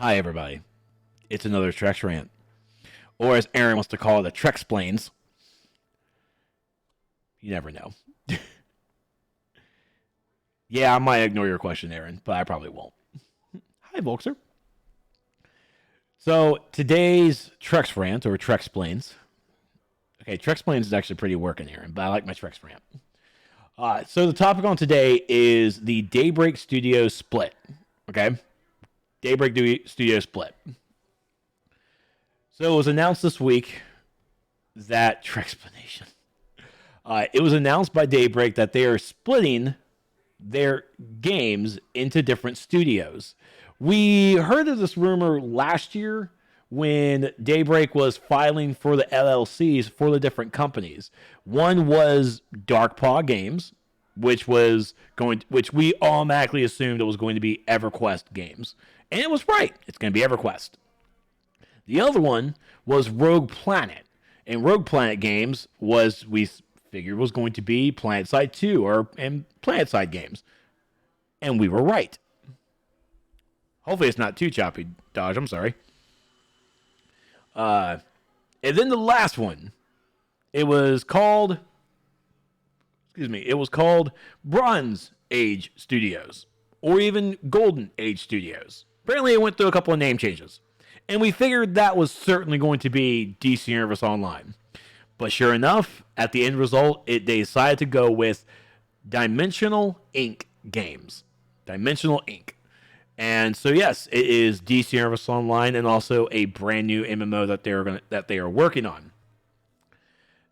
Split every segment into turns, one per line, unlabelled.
Hi, everybody. It's another TrexRant, or as Aaron wants to call it, a TrexPlains. You never know. Yeah, I might ignore your question, Aaron, but I probably won't. Hi, Volkser. So today's TrexRant, or TrexPlains. Okay, TrexPlains is actually pretty working, Aaron, but I like my TrexRant. So the topic on today is the Daybreak Studio Split. Okay, Daybreak Studio Split. So it was announced this week that Trexplanation. It was announced by Daybreak that they are splitting their games into different studios. We heard of this rumor last year when Daybreak was filing for the LLCs for the different companies. One was Darkpaw Games, which we automatically assumed it was going to be EverQuest Games, and it was right. It's going to be EverQuest. The other one was Rogue Planet, and Rogue Planet Games we figured was going to be PlanetSide 2 and PlanetSide Games. And we were right. Hopefully it's not too choppy, Dodge. I'm sorry. And then the last one, it was called Bronze Age Studios, or even Golden Age Studios. Apparently it went through a couple of name changes. And we figured that was certainly going to be DC Universe Online. But sure enough, at the end result, they decided to go with Dimensional Inc. Games. Dimensional Inc. And so yes, it is DC Universe Online and also a brand new MMO that they are working on.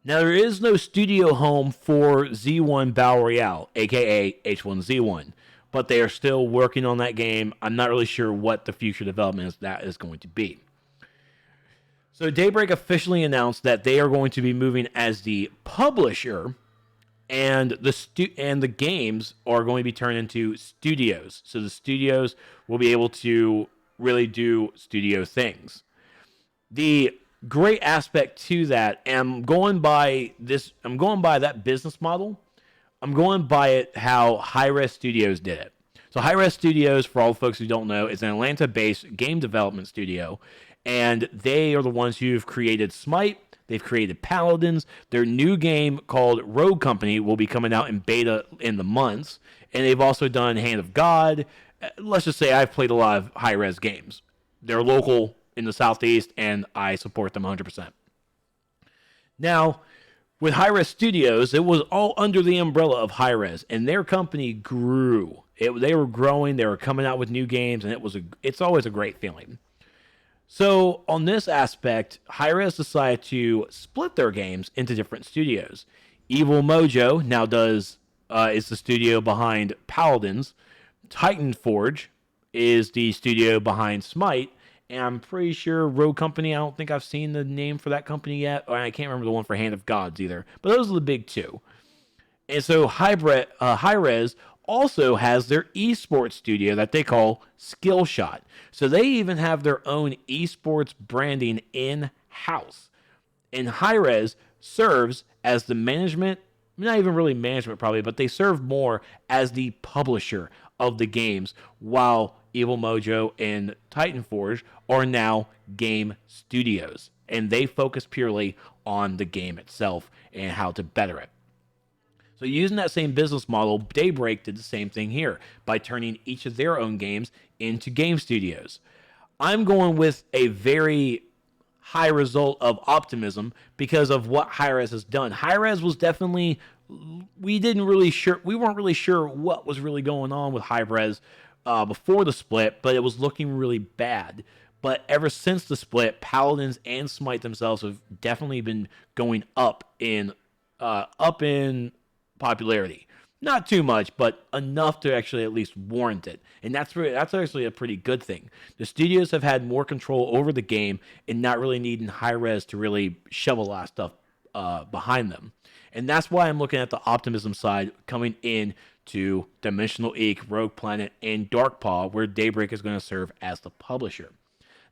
Now there is no studio home for Z1 Battle Royale, aka H1Z1, but they are still working on that game. I'm not really sure what the future development is going to be. So Daybreak officially announced that they are going to be moving as the publisher, and the games are going to be turned into studios. So the studios will be able to really do studio things. The great aspect to that, and I'm going by that business model. I'm going by it how Hi-Rez Studios did it. So Hi-Rez Studios, for all the folks who don't know, is an Atlanta-based game development studio, and they are the ones who've created Smite. They've created Paladins. Their new game called Rogue Company will be coming out in beta in the months, and they've also done Hand of God. Let's just say I've played a lot of Hi-Rez games. They're local in the Southeast, and I support them 100%. Now, with Hi-Rez Studios, it was all under the umbrella of Hi-Rez, and their company grew. They were growing. They were coming out with new games, and it's always a great feeling. So on this aspect, Hi-Rez decided to split their games into different studios. Evil Mojo now is the studio behind Paladins. Titan Forge is the studio behind Smite, and I'm pretty sure Rogue Company, I don't think I've seen the name for that company yet, or I can't remember the one for Hand of Gods either. But those are the big two. And so Hi-Rez also has their esports studio that they call Skillshot. So they even have their own esports branding in-house. And Hi-Rez serves as the management, not even really management probably, but they serve more as the publisher of the games, while Evil Mojo and Titan Forge are now game studios. And they focus purely on the game itself and how to better it. So using that same business model, Daybreak did the same thing here by turning each of their own games into game studios. I'm going with a very high result of Optimism because of what Hi-Rez has done. Hi-Rez was definitely, we weren't really sure what was really going on with Hi-Rez before the split, but it was looking really bad. But ever since the split, Paladins and Smite themselves have definitely been going up in popularity. Not too much, but enough to actually at least warrant it. And that's actually a pretty good thing. The studios have had more control over the game and not really needing Hi-Rez to really shove a lot of stuff behind them. And that's why I'm looking at the Optimism side coming in to Dimensional Inc., Rogue Planet, and Darkpaw, where Daybreak is going to serve as the publisher.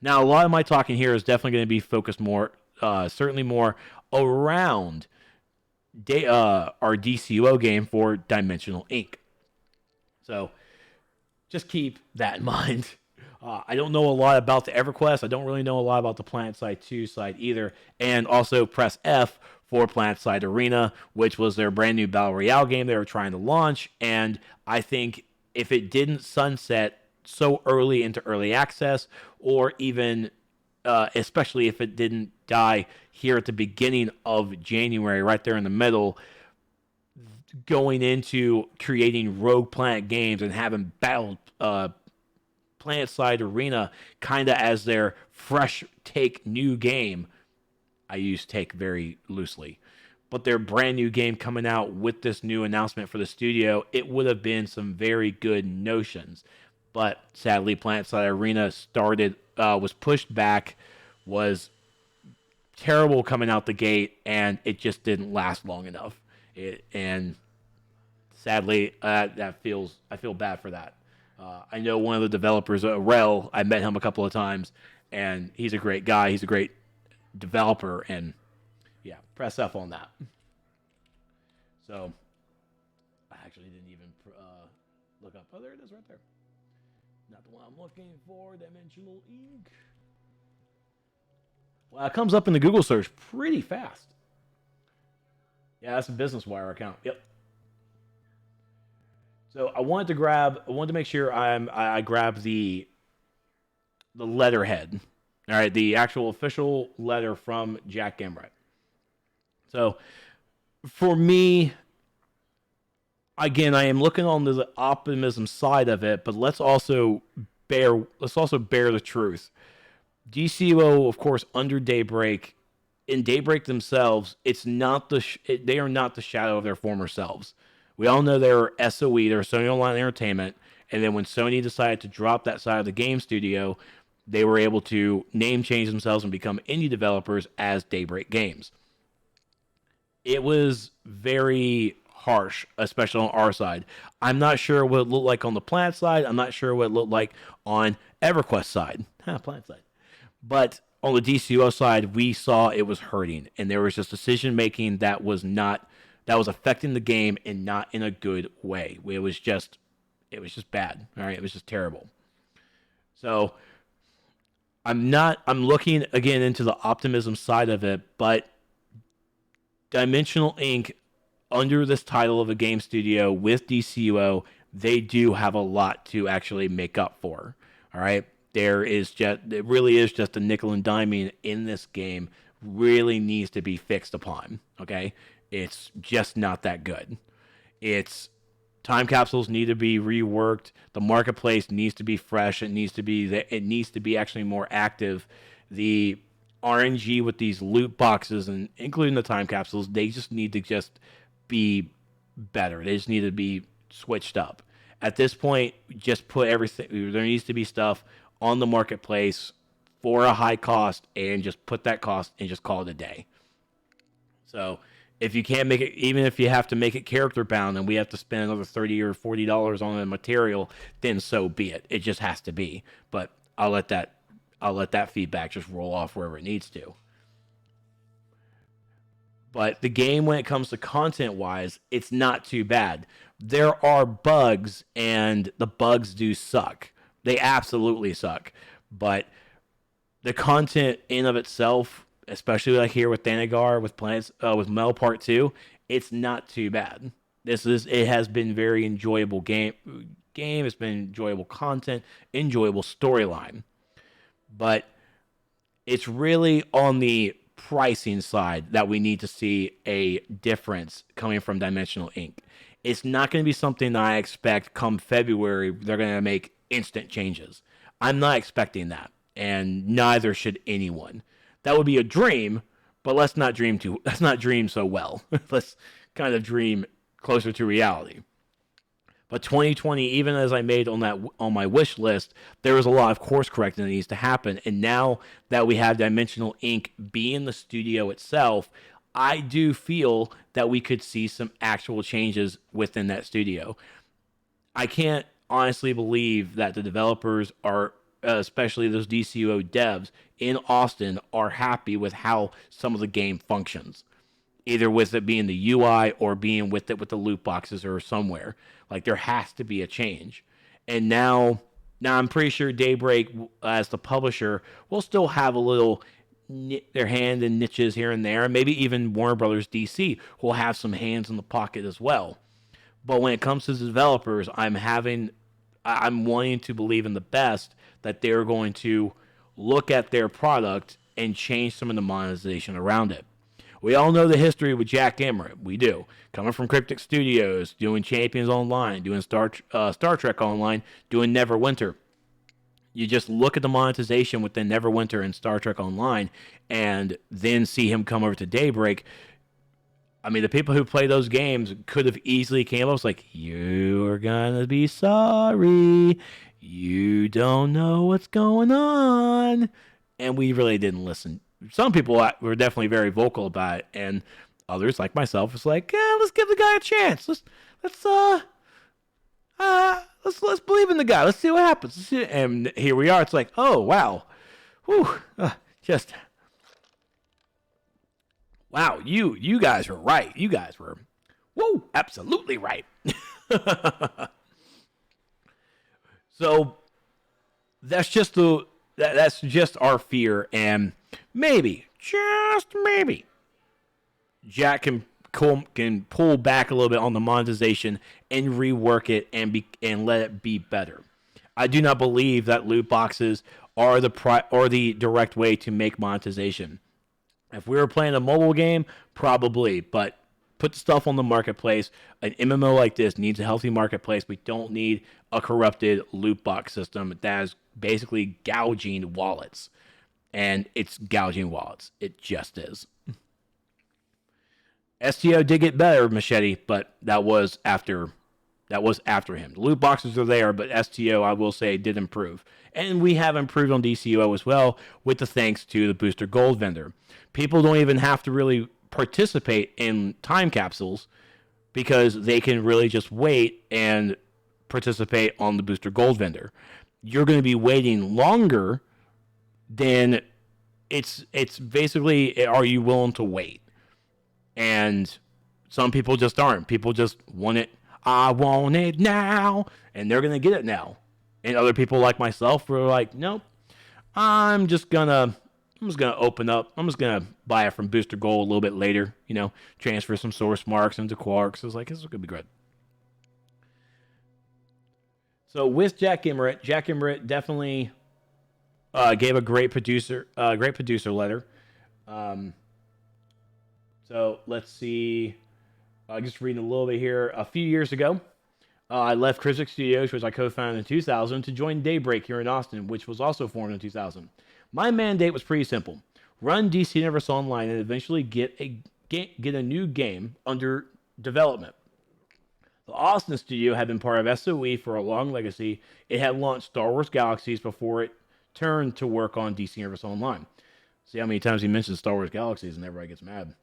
Now, a lot of my talking here is definitely going to be focused certainly more around our DCUO game for Dimensional Inc. So just keep that in mind. I don't know a lot about the EverQuest. I don't really know a lot about the PlanetSide 2 side either. And also press F for PlanetSide Arena, which was their brand new Battle Royale game they were trying to launch. And I think if it didn't sunset so early into early access, or even especially if it didn't die here at the beginning of January, right there in the middle, going into creating Rogue Planet games and having Battle PlanetSide Arena kind of as their fresh take new game. I use take very loosely. But their brand new game coming out with this new announcement for the studio, it would have been some very good notions. But sadly, PlanetSide Arena was pushed back, was terrible coming out the gate, and it just didn't last long enough. And sadly, I feel bad for that. I know one of the developers, Rel. I met him a couple of times, and he's a great guy. He's a great developer, and yeah, press F on that. So I actually didn't even look up. Oh, there it is, right there. Not the one I'm looking for. Dimensional Ink. Well, it comes up in the Google search pretty fast. Yeah, that's a Business Wire account. Yep. So I wanted to make sure I grab the letterhead. All right, the actual official letter from Jack Gamrat. So for me, again, I am looking on the optimism side of it, but let's also bear the truth. DCUO, of course, under Daybreak, in Daybreak themselves, they are not the shadow of their former selves. We all know they're SOE, they're Sony Online Entertainment, and then when Sony decided to drop that side of the game studio, they were able to name change themselves and become indie developers as Daybreak Games. It was very harsh, especially on our side. I'm not sure what it looked like on the Planet side. I'm not sure what it looked like on EverQuest side. Planet side. But on the DCUO side, we saw it was hurting, and there was just decision making that was affecting the game and not in a good way. It was just bad. All right, it was just terrible. So I'm looking again into the optimism side of it, but Dimensional Inc. under this title of a game studio with DCUO, they do have a lot to actually make up for. All right, it really is just a nickel and diming in this game. Really needs to be fixed upon. Okay, it's just not that good. It's time capsules need to be reworked. The marketplace needs to be fresh. It needs to be actually more active. The RNG with these loot boxes and including the time capsules, they just need to be better. They just need to be switched up. At this point, just put everything. There needs to be stuff on the marketplace for a high cost, and just put that cost and just call it a day. So if you can't make it, even if you have to make it character bound and we have to spend another $30 or $40 on the material, then so be it. It just has to be. But I'll let that feedback just roll off wherever it needs to. But the game, when it comes to content-wise, it's not too bad. There are bugs, and the bugs do suck. They absolutely suck. But the content in of itself, especially like here with Thanagar, with Mel Part 2, it's not too bad. It has been very enjoyable game. It's been enjoyable content, enjoyable storyline. But it's really on the pricing side that we need to see a difference coming from Dimensional Inc. It's not going to be something that I expect come February they're going to make instant changes. I'm not expecting that, and neither should anyone. That would be a dream, but let's not dream so well. Let's kind of dream closer to reality. But 2020, even as I made on my wish list, there was a lot of course correcting that needs to happen. And now that we have Dimensional Inc. being the studio itself, I do feel that we could see some actual changes within that studio. I can't honestly believe that the developers are, especially those DCUO devs in Austin, are happy with how some of the game functions. Either with it being the UI or being with it with the loot boxes or somewhere. Like, there has to be a change. And now Now, I'm pretty sure Daybreak, as the publisher, will still have a little their hand in niches here and there. Maybe even Warner Brothers DC will have some hands in the pocket as well. But when it comes to the developers, I'm wanting to believe in the best that they're going to look at their product and change some of the monetization around it. We all know the history with Jack Emmert. We do. Coming from Cryptic Studios, doing Champions Online, doing Star Trek Online, doing Neverwinter. You just look at the monetization within Neverwinter and Star Trek Online, and then see him come over to Daybreak. I mean, the people who play those games could have easily came up with like, "You're gonna be sorry. You don't know what's going on," and we really didn't listen. Some people were definitely very vocal about it, and others, like myself, was like, "Yeah, let's give the guy a chance. Let's believe in the guy. Let's see what happens." And here we are. It's like, oh wow, whew, just wow. You guys were right. You guys were, whoa, absolutely right. So that's just that's just our fear, and maybe, just maybe, Jack can pull back a little bit on the monetization and rework it and let it be better. I do not believe that loot boxes are the direct way to make monetization. If we were playing a mobile game, probably, but put stuff on the marketplace. An MMO like this needs a healthy marketplace. We don't need a corrupted loot box system that is basically gouging wallets. And it's gouging wallets. It just is. STO did get better, Machete, but that was after him. The loot boxes are there, but STO, I will say, did improve. And we have improved on DCUO as well, with the thanks to the Booster Gold vendor. People don't even have to really participate in time capsules because they can really just wait and participate on the Booster Gold vendor. You're going to be waiting longer than it's basically, are you willing to wait? And some people just aren't. People just want it. I want it now, and they're gonna get it now. And other people like myself were like, nope, I'm just gonna open up. I'm just gonna buy it from Booster Gold a little bit later. Transfer some source marks into Quarks. I was like, this is gonna be good. So with Jack Emmert definitely gave a great producer letter. So let's see. Just reading a little bit here. A few years ago, I left Cryptic Studios, which I co-founded in 2000, to join Daybreak here in Austin, which was also formed in 2000. My mandate was pretty simple: run DC Universe Online and eventually get a new game under development. The Austin studio had been part of SOE for a long legacy. It had launched Star Wars Galaxies before it turned to work on DC Universe Online. See how many times he mentions Star Wars Galaxies and everybody gets mad.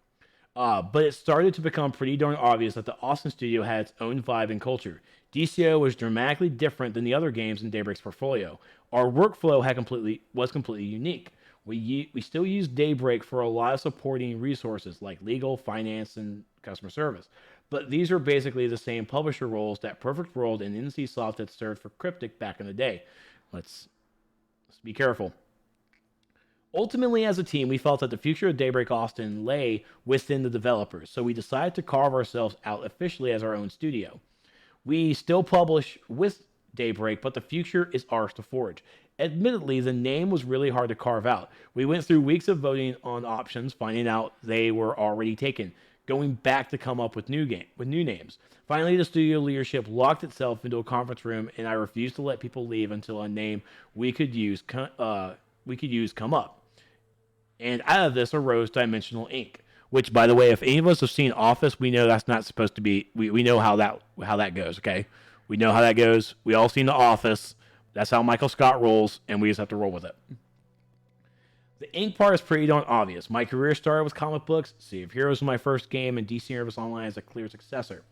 But it started to become pretty darn obvious that the Austin studio had its own vibe and culture. DCO was dramatically different than the other games in Daybreak's portfolio. Our workflow was completely unique. We still use Daybreak for a lot of supporting resources like legal, finance, and customer service. But these are basically the same publisher roles that Perfect World and NCSoft had served for Cryptic back in the day. Let's be careful. Ultimately, as a team, we felt that the future of Daybreak Austin lay within the developers, so we decided to carve ourselves out officially as our own studio. We still publish with Daybreak, but the future is ours to forge. Admittedly, the name was really hard to carve out. We went through weeks of voting on options, finding out they were already taken, going back to come up with new names. Finally, the studio leadership locked itself into a conference room, and I refused to let people leave until a name we could use come up. And out of this arose Dimensional Inc., which, by the way, if any of us have seen Office, we know that's not supposed to be. We know how that goes. Okay, we know how that goes. We all seen The Office. That's how Michael Scott rolls, and we just have to roll with it. The Inc. part is pretty darn obvious. My career started with comic books. Sea of Heroes was my first game, and DC Universe Online is a clear successor.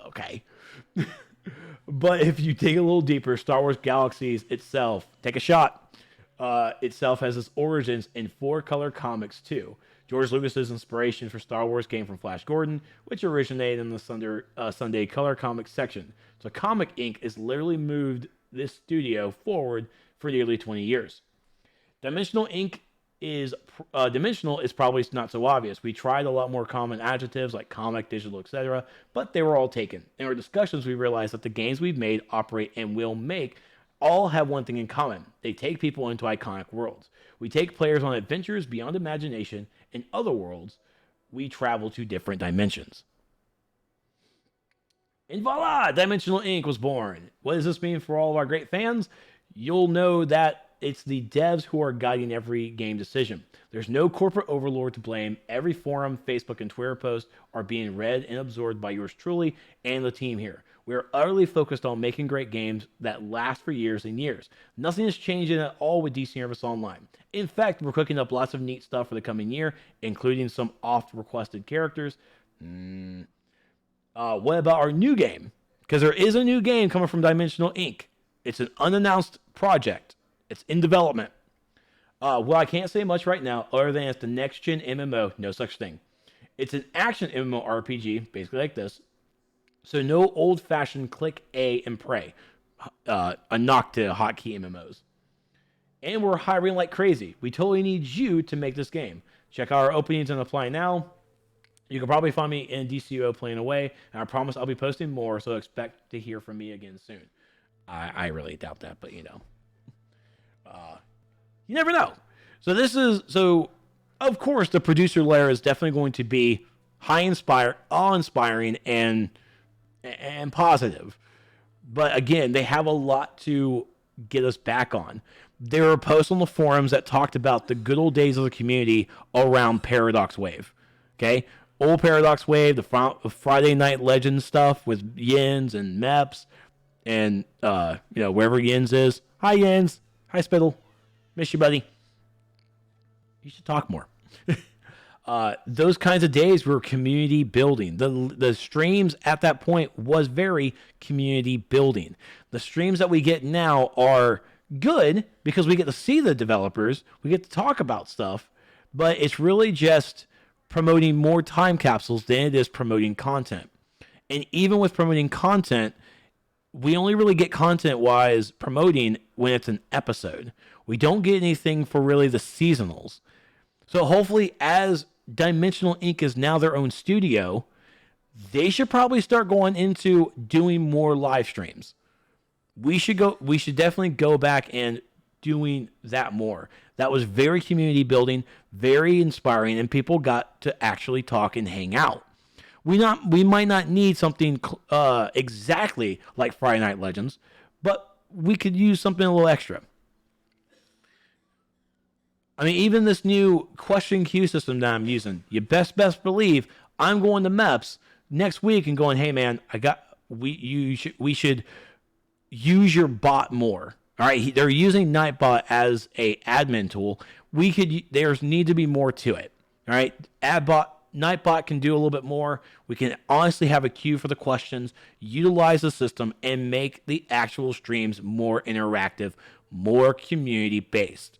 Okay. But if you dig a little deeper, Star Wars Galaxies itself, take a shot, itself has its origins in 4-color comics too. George Lucas's inspiration for Star Wars came from Flash Gordon, which originated in the Sunday Color Comics section. So Comic Inc. has literally moved this studio forward for nearly 20 years. Dimensional Inc. is dimensional is probably not so obvious. We tried a lot more common adjectives like comic, digital, etc., but they were all taken. In our discussions, we realized that the games we've made, operate, and will make all have one thing in common. They take people into iconic worlds. We take players on adventures beyond imagination. In other worlds, we travel to different dimensions. And voila, Dimensional Inc. was born. What does this mean for all of our great fans? You'll know that it's the devs who are guiding every game decision. There's no corporate overlord to blame. Every forum, Facebook, and Twitter post are being read and absorbed by yours truly and the team here. We are utterly focused on making great games that last for years and years. Nothing is changing at all with DC Universe Online. In fact, we're cooking up lots of neat stuff for the coming year, including some oft-requested characters. What about our new game? Because there is a new game coming from Dimensional Inc. It's an unannounced project. It's in development. Well, I can't say much right now other than it's the next-gen MMO, no such thing. It's an action MMORPG, basically like this. So no old-fashioned click A and pray. A knock to hotkey MMOs. And we're hiring like crazy. We totally need you to make this game. Check out our openings and apply now. You can probably find me in DCUO playing away, and I promise I'll be posting more, so expect to hear from me again soon. I really doubt that, but you know. You never know. So of course, the producer layer is definitely going to be awe-inspiring, and positive. But again, they have a lot to get us back on. There were posts on the forums that talked about the good old days of the community around Paradox Wave. Okay? Old Paradox Wave, the Friday Night Legends stuff with Yins and Meps, and wherever Yins is. Hi Yins. Hi Spittle. Miss you, buddy. You should talk more. Those kinds of days were community building. The streams at that point was very community building. The streams that we get now are good because we get to see the developers, we get to talk about stuff, but it's really just promoting more time capsules than it is promoting content. And even with promoting content, we only really get content-wise promoting when it's an episode. We don't get anything for really the seasonals. So hopefully, as Dimensional Inc. is now their own studio, they should probably start going into doing more live streams. We should definitely go back and doing that more. That was very community building, very inspiring, and people got to actually talk and hang out. We might not need something exactly like Friday Night Legends, but we could use something a little extra. I mean, even this new question queue system that I'm using, you best believe I'm going to MEPS next week and going, hey man, we should use your bot more. All right, they're using Nightbot as a admin tool. There's need to be more to it. All right, Nightbot can do a little bit more. We can honestly have a queue for the questions, utilize the system, and make the actual streams more interactive, more community based.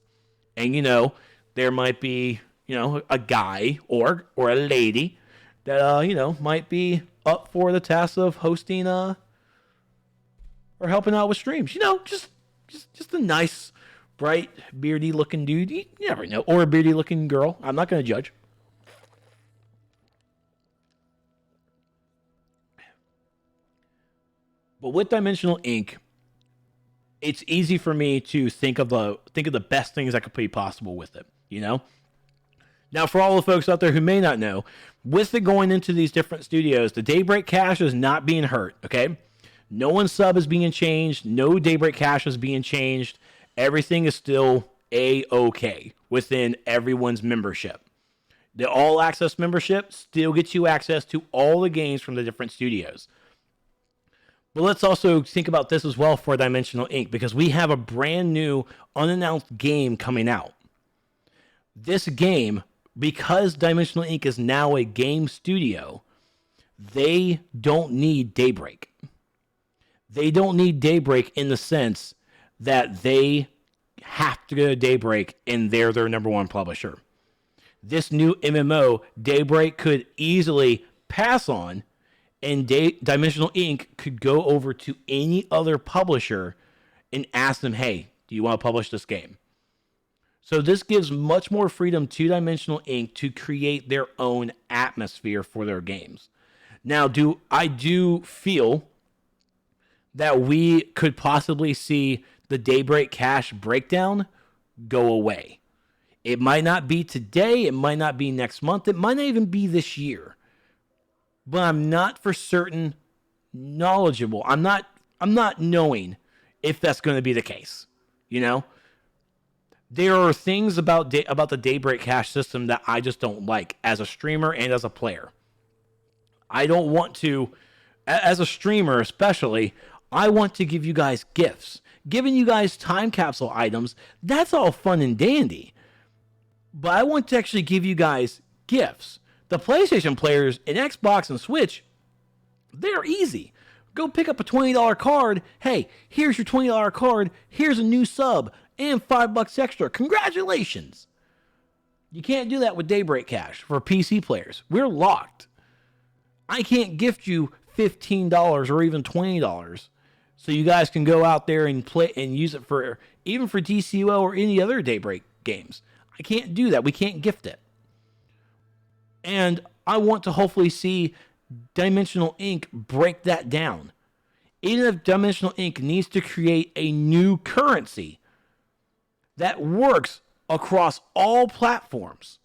And there might be a guy or a lady that might be up for the task of hosting or helping out with streams. Just a nice, bright, beardy looking dude. You never know, or a beardy looking girl. I'm not going to judge. But with Dimensional Inc., it's easy for me to think of the best things that could be possible with it. Now, for all the folks out there who may not know, with it going into these different studios, the Daybreak cache is not being hurt. Okay, no one's sub is being changed. No Daybreak cache is being changed. Everything is still A-OK within everyone's membership. The all access membership still gets you access to all the games from the different studios. But let's also think about this as well for Dimensional Inc. because we have a brand new unannounced game coming out. This game, because Dimensional Inc. is now a game studio, they don't need Daybreak. They don't need Daybreak in the sense that they have to go to Daybreak and they're their number one publisher. this new MMO, Daybreak could easily pass on, and Dimensional Ink could go over to any other publisher and ask them, hey, do you want to publish this game? So this gives much more freedom to Dimensional Ink to create their own atmosphere for their games. Now, I do feel that we could possibly see the Daybreak cash breakdown go away. It might not be today, it might not be next month, it might not even be this year. But I'm not for certain knowledgeable. I'm not knowing if that's going to be the case. You know? There are things about the Daybreak cash system that I just don't like as a streamer and as a player. I don't want to, as a streamer especially, I want to give you guys gifts. Giving you guys time capsule items, that's all fun and dandy. But I want to actually give you guys gifts. The PlayStation players in Xbox and Switch, they're easy. Go pick up a $20 card. Hey, here's your $20 card. Here's a new sub and $5 extra. Congratulations. You can't do that with Daybreak Cash for PC players. We're locked. I can't gift you $15 or even $20 so you guys can go out there and play and use it for even for DCUO or any other Daybreak games. I can't do that. We can't gift it. And I want to hopefully see Dimensional Ink break that down. Even if Dimensional Ink needs to create a new currency that works across all platforms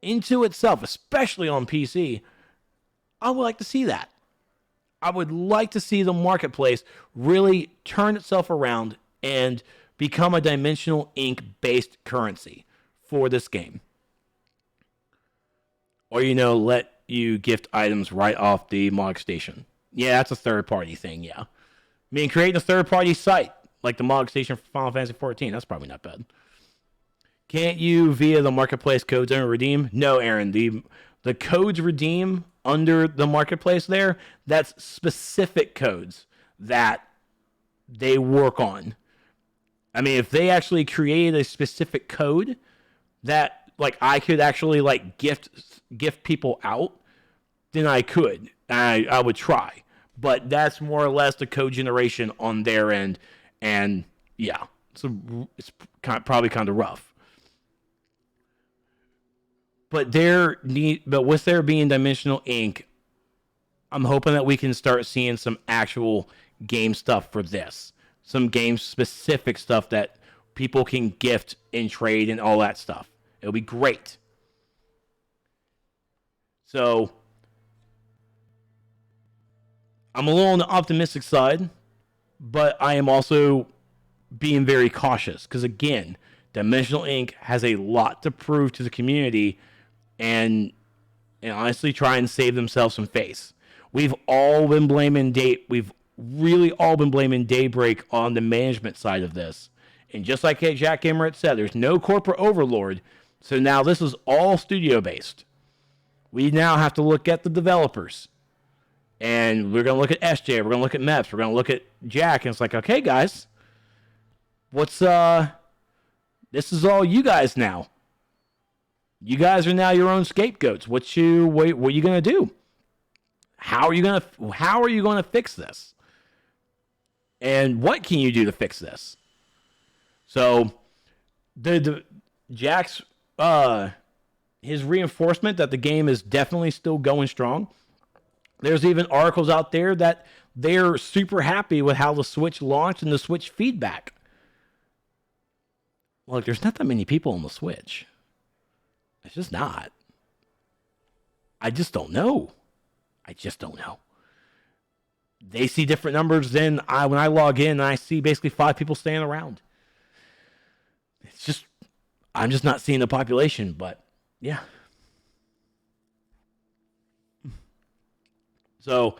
into itself, especially on PC, I would like to see that. I would like to see the marketplace really turn itself around and become a Dimensional Ink based currency for this game. Or, let you gift items right off the Monetization. Yeah, that's a third-party thing, yeah. I mean, creating a third-party site, like the Monetization for Final Fantasy XIV, that's probably not bad. Can't you, via the marketplace codes, and redeem? No, Aaron, the codes redeem under the marketplace there, that's specific codes that they work on. I mean, if they actually create a specific code that I could actually gift people out, then I could. I would try. But that's more or less the code generation on their end, and yeah, it's probably kind of rough. But with there being Dimensional Ink, I'm hoping that we can start seeing some actual game stuff for this. Some game-specific stuff that people can gift and trade and all that stuff. It'll be great. So, I'm a little on the optimistic side, but I am also being very cautious. Because again, Dimensional Ink has a lot to prove to the community and honestly try and save themselves some face. We've all been blaming We've really all been blaming Daybreak on the management side of this. And just like Jack Emmerich said, there's no corporate overlord. So now this is all studio-based. We now have to look at the developers. And we're going to look at SJ, we're going to look at Meps, we're going to look at Jack, and it's like, okay, guys, this is all you guys now. You guys are now your own scapegoats. What are you going to do? How are you going to fix this? And what can you do to fix this? So, the Jack's his reinforcement that the game is definitely still going strong. There's even articles out there that they're super happy with how the Switch launched and the Switch feedback. Look, there's not that many people on the Switch. It's just not. I just don't know. They see different numbers than when I log in and I see basically 5 people staying around. I'm just not seeing the population, but yeah. So,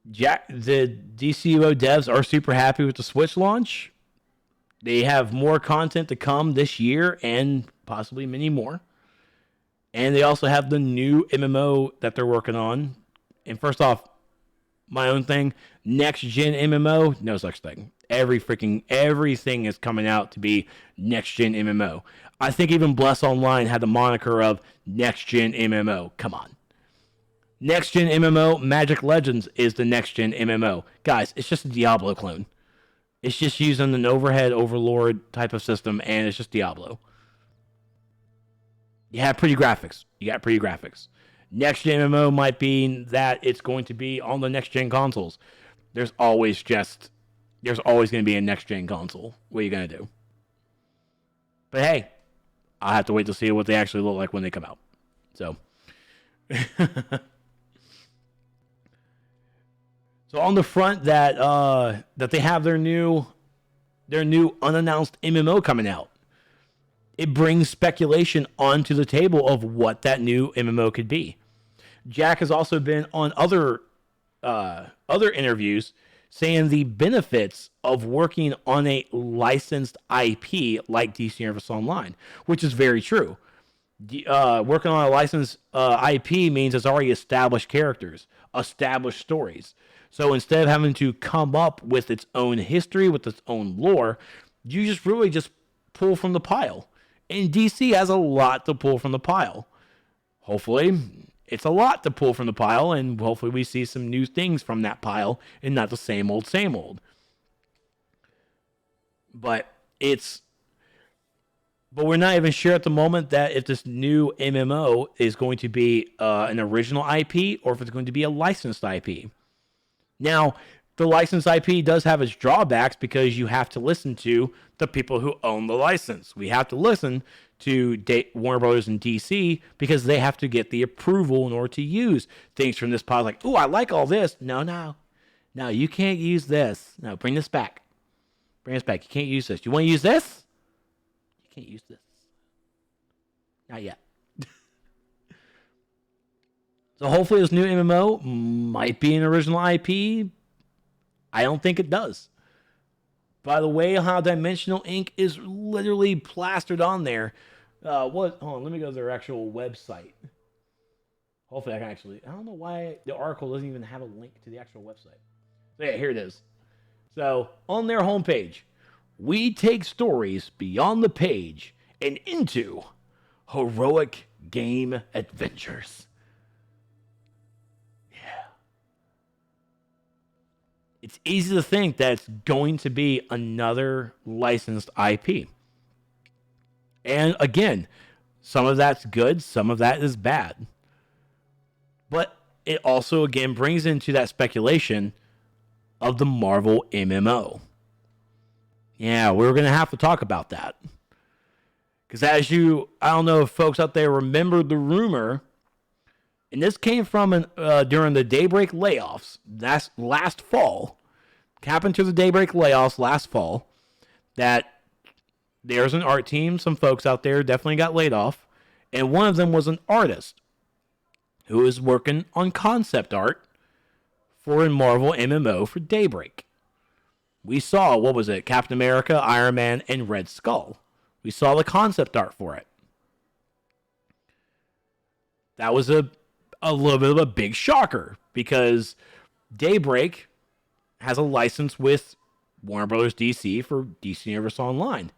the DCUO devs are super happy with the Switch launch. They have more content to come this year and possibly many more. And they also have the new MMO that they're working on. And first off, my own thing. Next gen MMO, no such thing. Everything is coming out to be next gen MMO. I think even Bless Online had the moniker of next gen MMO. Come on. Next gen MMO, Magic Legends is the next gen MMO. Guys, it's just a Diablo clone. It's just using an overhead overlord type of system, and it's just Diablo. You have pretty graphics. You got pretty graphics. Next gen MMO might be that it's going to be on the next gen consoles. There's always going to be a next gen console. What are you going to do? But hey, I'll have to wait to see what they actually look like when they come out. So, so on the front that they have their new unannounced MMO coming out. It brings speculation onto the table of what that new MMO could be. Jack has also been on other interviews saying the benefits of working on a licensed IP like DC Universe Online, which is very true. Working on a licensed IP means it's already established characters, established stories. So instead of having to come up with its own history, with its own lore, you just really just pull from the pile. And DC has a lot to pull from the pile. Hopefully, it's a lot to pull from the pile, and hopefully we see some new things from that pile and not the same old, same old. But we're not even sure at the moment that if this new MMO is going to be an original IP or if it's going to be a licensed IP. Now, the licensed IP does have its drawbacks because you have to listen to the people who own the license. We have to listen to Warner Brothers and DC because they have to get the approval in order to use things from this pile. Like, oh, I like all this. No, you can't use this. No, bring this back. You can't use this. You want to use this? You can't use this. Not yet. So hopefully this new MMO might be an original IP. I don't think it does. By the way, how Dimensional Ink is literally plastered on there. Hold on, let me go to their actual website. Hopefully I can actually... I don't know why the article doesn't even have a link to the actual website. So yeah, here it is. So, on their homepage, we take stories beyond the page and into heroic game adventures. It's easy to think that it's going to be another licensed IP. And again, some of that's good, some of that is bad. But it also, again, brings into that speculation of the Marvel MMO. Yeah, we're going to have to talk about that. Because I don't know if folks out there remember the rumor, and this came from during the Daybreak layoffs last fall. Happened to the Daybreak layoffs last fall. That there's an art team. Some folks out there definitely got laid off. And one of them was an artist who was working on concept art for a Marvel MMO for Daybreak. We saw, what was it? Captain America, Iron Man, and Red Skull. We saw the concept art for it. That was a little bit of a big shocker because Daybreak has a license with Warner Brothers DC for DC Universe Online.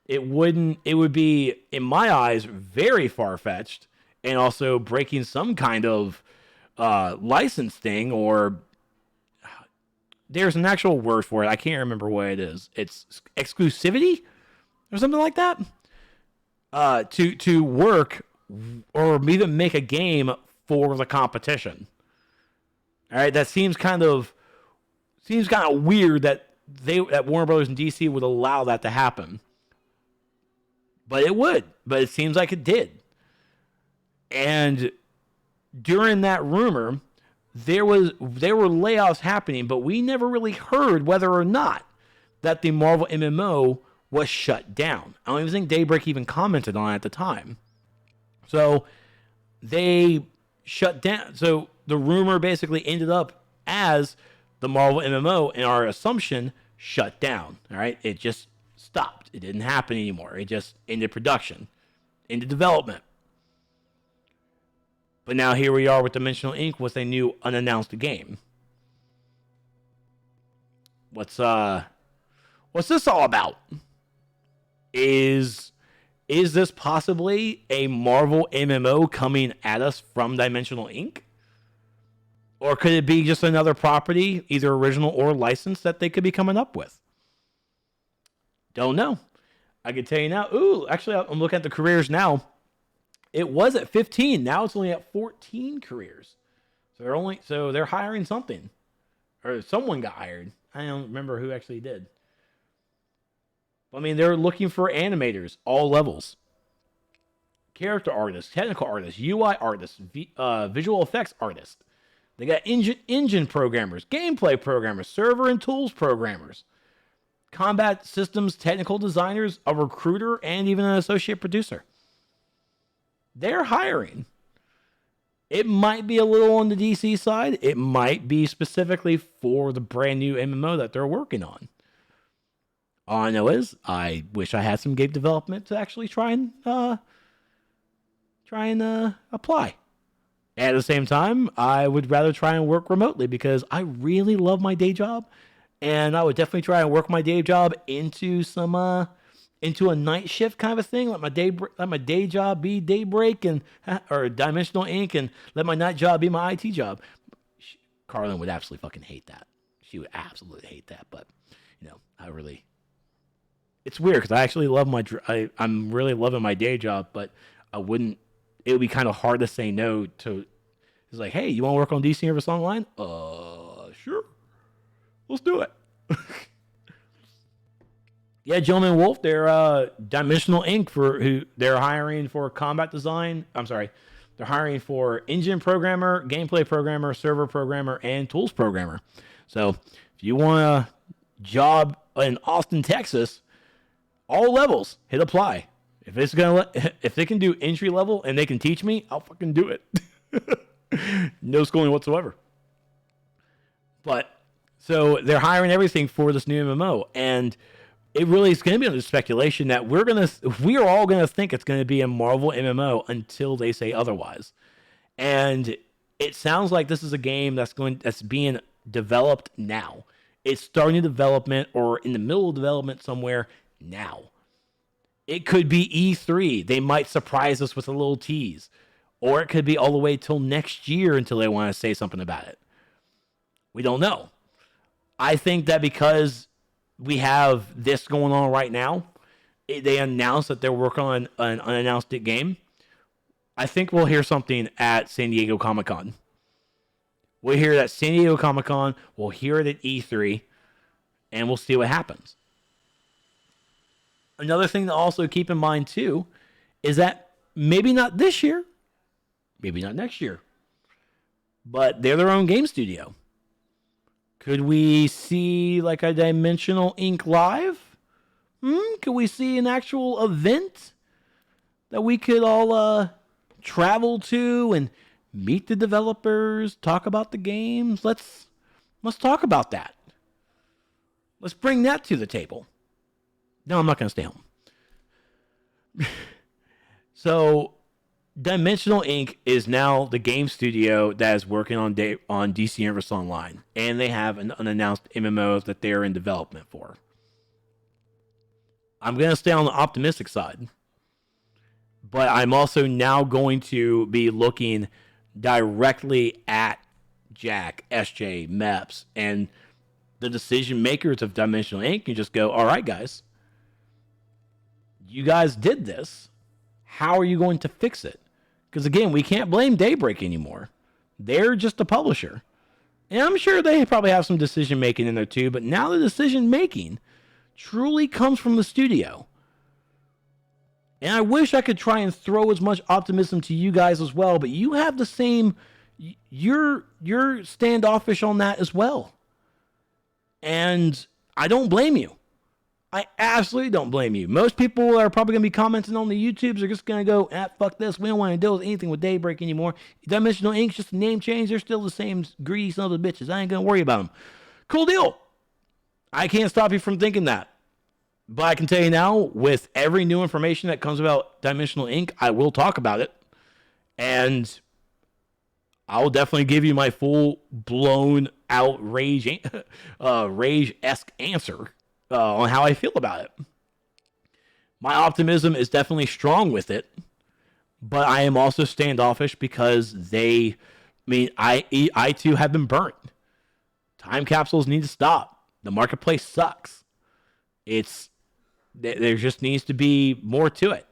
It would be, in my eyes, very far-fetched and also breaking some kind of license thing, or there's an actual word for it. I can't remember what it is. It's exclusivity or something like that. To work or even make a game for the competition. All right, that seems kind of weird that Warner Brothers and DC would allow that to happen. But it would. But it seems like it did. And during that rumor, there were layoffs happening, but we never really heard whether or not that the Marvel MMO was shut down. I don't even think Daybreak even commented on it at the time. So they shut down. So the rumor basically ended up as the Marvel MMO, and our assumption, shut down. All right, it just stopped. It didn't happen anymore. It just ended production, ended development. But now here we are with Dimensional Ink with a new unannounced game. What's this all about? Is this possibly a Marvel MMO coming at us from Dimensional Inc? Or could it be just another property, either original or licensed, that they could be coming up with? Don't know. I can tell you now. Ooh, actually, I'm looking at the careers now. It was at 15. Now it's only at 14 careers. So they're hiring something, or someone got hired. I don't remember who actually did. I mean, they're looking for animators, all levels, character artists, technical artists, UI artists, visual effects artists. They got engine programmers, gameplay programmers, server and tools programmers, combat systems technical designers, a recruiter, and even an associate producer. They're hiring. It might be a little on the DC side. It might be specifically for the brand new MMO that they're working on. All I know is I wish I had some game development to actually try and apply. At the same time, I would rather try and work remotely because I really love my day job, and I would definitely try and work my day job into some into a night shift kind of a thing. Let my day job be Daybreak or Dimensional Inc. and let my night job be my IT job. Carlin would absolutely fucking hate that. She would absolutely hate that. But it's weird because I actually love I'm really loving my day job, but I wouldn't. It would be kind of hard to say no to. It's like, hey, you want to work on DC Universe Online? Sure. Let's do it. Yeah, Gentleman Wolf, they're Dimensional Inc. who they're hiring for combat design. I'm sorry. They're hiring for engine programmer, gameplay programmer, server programmer, and tools programmer. So if you want a job in Austin, Texas, all levels, hit apply. If they can do entry level and they can teach me, I'll fucking do it. No schooling whatsoever. But so they're hiring everything for this new MMO, and it really is going to be under speculation that we are all going to think it's going to be a Marvel MMO until they say otherwise. And it sounds like this is a game that's being developed now. It's starting development or in the middle of development somewhere now. It could be E3. They might surprise us with a little tease. Or it could be all the way till next year until they want to say something about it. We don't know. I think that because we have this going on right now, they announced that they're working on an unannounced game. I think we'll hear something at San Diego Comic-Con. We'll hear it at San Diego Comic-Con. We'll hear it at E3. And we'll see what happens. Another thing to also keep in mind, too, is that maybe not this year, maybe not next year, but they're their own game studio. Could we see like a Dimensional Inc. live? Could we see an actual event that we could all travel to and meet the developers, talk about the games? Let's talk about that. Let's bring that to the table. No, I'm not going to stay home. So, Dimensional Inc. is now the game studio that is working on DC Universe Online. And they have an unannounced MMO that they're in development for. I'm going to stay on the optimistic side. But I'm also now going to be looking directly at Jack, SJ, Meps, and the decision makers of Dimensional Inc. and just go, all right, guys. You guys did this. How are you going to fix it? Because again, we can't blame Daybreak anymore. They're just a publisher. And I'm sure they probably have some decision making in there too, but now the decision making truly comes from the studio. And I wish I could try and throw as much optimism to you guys as well, but you have the same, you're standoffish on that as well. And I don't blame you. I absolutely don't blame you. Most people are probably going to be commenting on the YouTubes are just going to go, fuck this. We don't want to deal with anything with Daybreak anymore. Dimensional Inc.'s just a name change. They're still the same greedy son of the bitches. I ain't going to worry about them. Cool deal. I can't stop you from thinking that. But I can tell you now, with every new information that comes about Dimensional Inc., I will talk about it. And I'll definitely give you my full blown out rage-esque answer on how I feel about it. My optimism is definitely strong with it, but I am also standoffish because I too have been burnt. Time capsules need to stop. The marketplace sucks. There just needs to be more to it.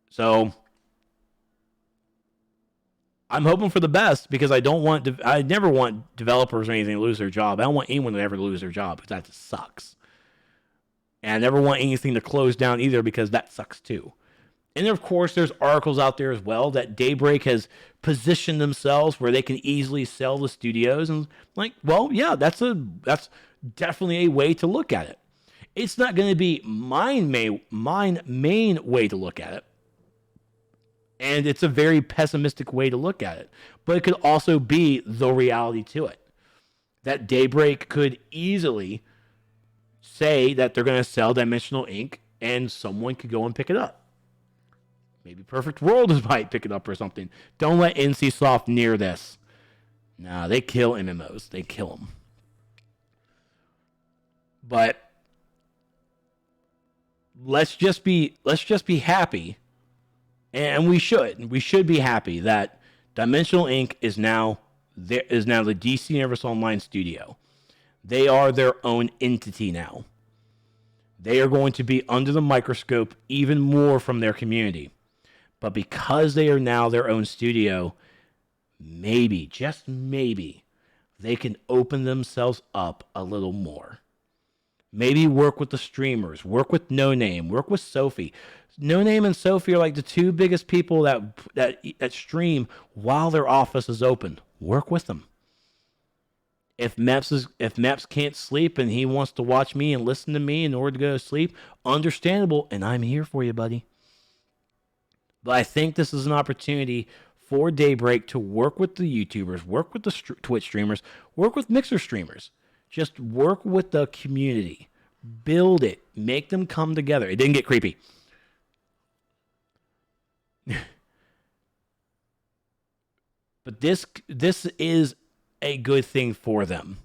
So I'm hoping for the best because I never want developers or anything to lose their job. I don't want anyone to ever lose their job because that just sucks. And I never want anything to close down either because that sucks too. And of course, there's articles out there as well that Daybreak has positioned themselves where they can easily sell the studios. And like, well, yeah, that's definitely a way to look at it. It's not going to be mine main way to look at it. And it's a very pessimistic way to look at it. But it could also be the reality to it. That Daybreak could easily say that they're going to sell Dimensional Ink and someone could go and pick it up. Maybe Perfect World might pick it up or something. Don't let NCSoft near this. Nah, they kill MMOs. They kill them. But let's just be happy, and we should be happy that Dimensional Inc. is now the DC Universe Online studio. They are their own entity now. They are going to be under the microscope even more from their community. But because they are now their own studio, maybe, just maybe, they can open themselves up a little more. Maybe work with the streamers, work with No Name, work with Sophie. No Name and Sophie are like the two biggest people that stream while their office is open. Work with them. If Meps can't sleep and he wants to watch me and listen to me in order to go to sleep, understandable, and I'm here for you, buddy. But I think this is an opportunity for Daybreak to work with the YouTubers, work with the Twitch streamers, work with Mixer streamers. Just work with the community. Build it. Make them come together. It didn't get creepy. But this is a good thing for them.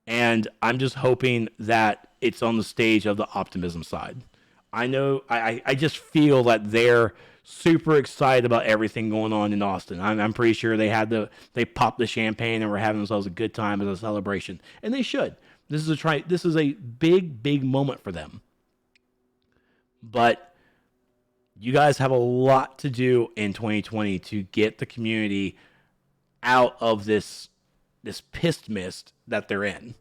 And I'm just hoping that it's on the stage of the Optimism side. I know, I just feel that they're super excited about everything going on in Austin. I'm pretty sure they popped the champagne and were having themselves a good time as a celebration. And they should. This is a big moment for them. But you guys have a lot to do in 2020 to get the community out of this pissed mist that they're in.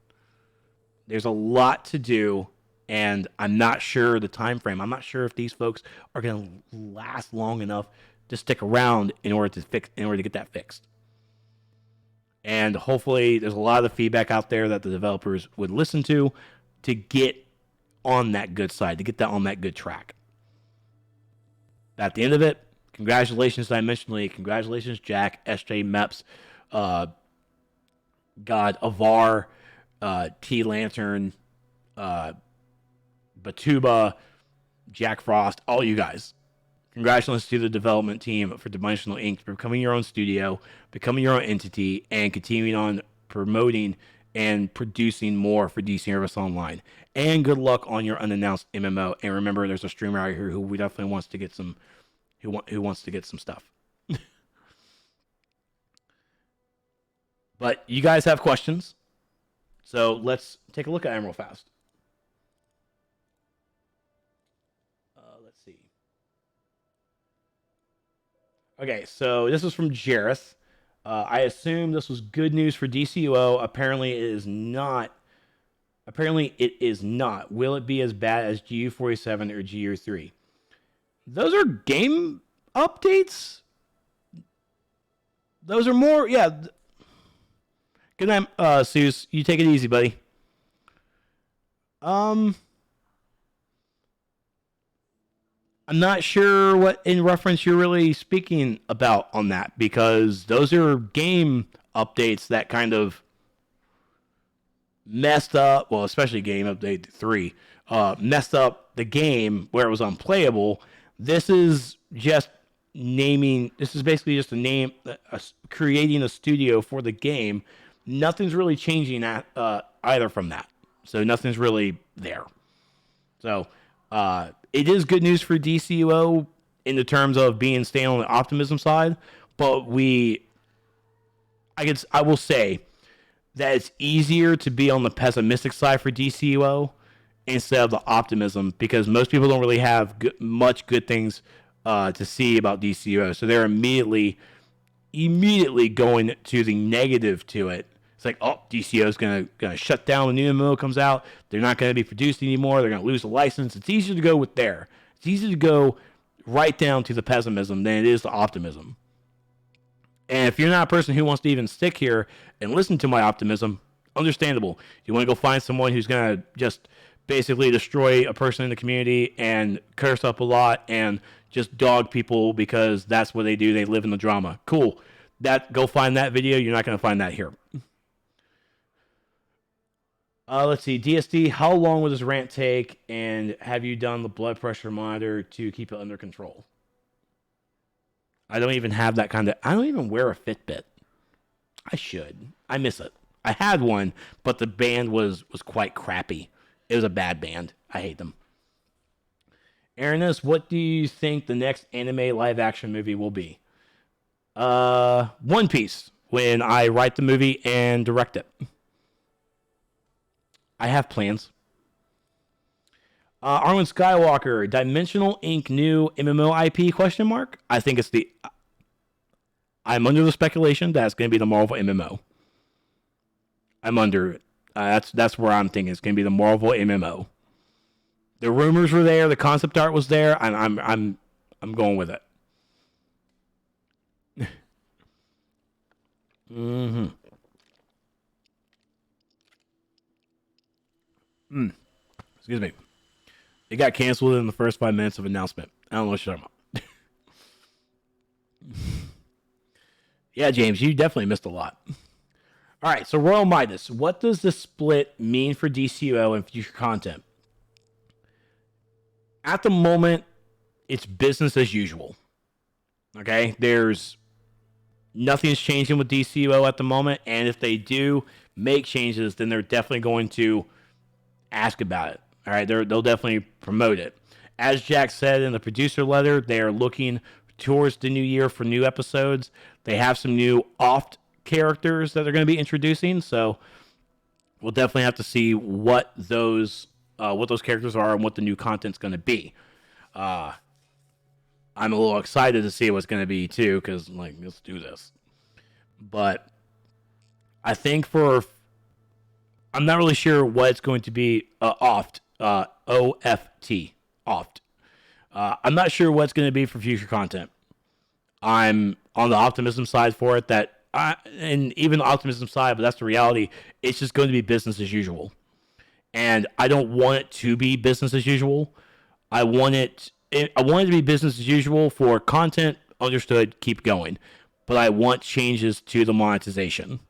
There's a lot to do, and I'm not sure the time frame. I'm not sure if these folks are going to last long enough to stick around in order to get that fixed. And hopefully there's a lot of the feedback out there that the developers would listen to get on that good side, to get that on that good track. At the end of it, congratulations Dimensional League. Congratulations Jack, SJ Meps, Avar, T Lantern, Batuba, Jack Frost, all you guys. Congratulations to the development team for Dimensional Inc. for becoming your own studio, becoming your own entity, and continuing on promoting and producing more for DC Universe Online. And good luck on your unannounced MMO. And remember, there's a streamer out here who definitely wants to get some, who wants to get some stuff. But you guys have questions, so let's take a look at them real fast. Let's see. Okay, so this is from Jareth. I assume this was good news for DCUO. Apparently it is not. Will it be as bad as GU47 or GU3? Those are game updates? Those are more, yeah. Good night, Seuss. You take it easy, buddy. I'm not sure what in reference you're really speaking about on that, because those are game updates that kind of messed up, well, especially game update 3, messed up the game where it was unplayable. This is just naming. This is basically just a name, creating a studio for the game. Nothing's really changing either from that. So nothing's really there. So it is good news for DCUO in the terms of being staying on the optimism side, but I will say that it's easier to be on the pessimistic side for DCUO instead of the optimism, because most people don't really have much good things to see about DCUO, so they're immediately going to the negative to it. It's like, oh, DCO is gonna shut down when the new MMO comes out. They're not gonna be produced anymore. They're gonna lose the license. It's easier to go with there. It's easier to go right down to the pessimism than it is the optimism. And if you're not a person who wants to even stick here and listen to my optimism, understandable. You want to go find someone who's gonna just basically destroy a person in the community and curse up a lot and just dog people because that's what they do. They live in the drama. Cool. Go find that video. You're not gonna find that here. Let's see. DSD, how long will this rant take? And have you done the blood pressure monitor to keep it under control? I don't even have that kind of... I don't even wear a Fitbit. I should. I miss it. I had one, but the band was quite crappy. It was a bad band. I hate them. Aaronus, what do you think the next anime live-action movie will be? One Piece, when I write the movie and direct it. I have plans. Arwen Skywalker, Dimensional Inc. new MMO IP, question mark? I think it's I'm under the speculation that it's going to be the Marvel MMO. I'm under it. That's where I'm thinking it's going to be the Marvel MMO. The rumors were there, the concept art was there, and I'm going with it. Mm-hmm. Excuse me. It got canceled in the first 5 minutes of announcement. I don't know what you're talking about. Yeah, James, you definitely missed a lot. All right, so Royal Midas. What does the split mean for DCUO and future content? At the moment, it's business as usual. Okay? Nothing's changing with DCUO at the moment, and if they do make changes, then they're definitely going to ask about it. All right, they'll definitely promote it. As Jack said in the producer letter, they are looking towards the new year for new episodes. They have some new oft characters that they're going to be introducing, so we'll definitely have to see what those characters are and what the new content's going to be. I'm a little excited to see what's going to be too, because let's do this. But I think I'm not really sure what it's going to be. Oft, OFT, oft. I'm not sure what it's going to be for future content. I'm on the optimism side for it, and even the optimism side, but that's the reality. It's just going to be business as usual, and I don't want it to be business as usual. I want it to be business as usual for content. Understood, keep going, but I want changes to the monetization.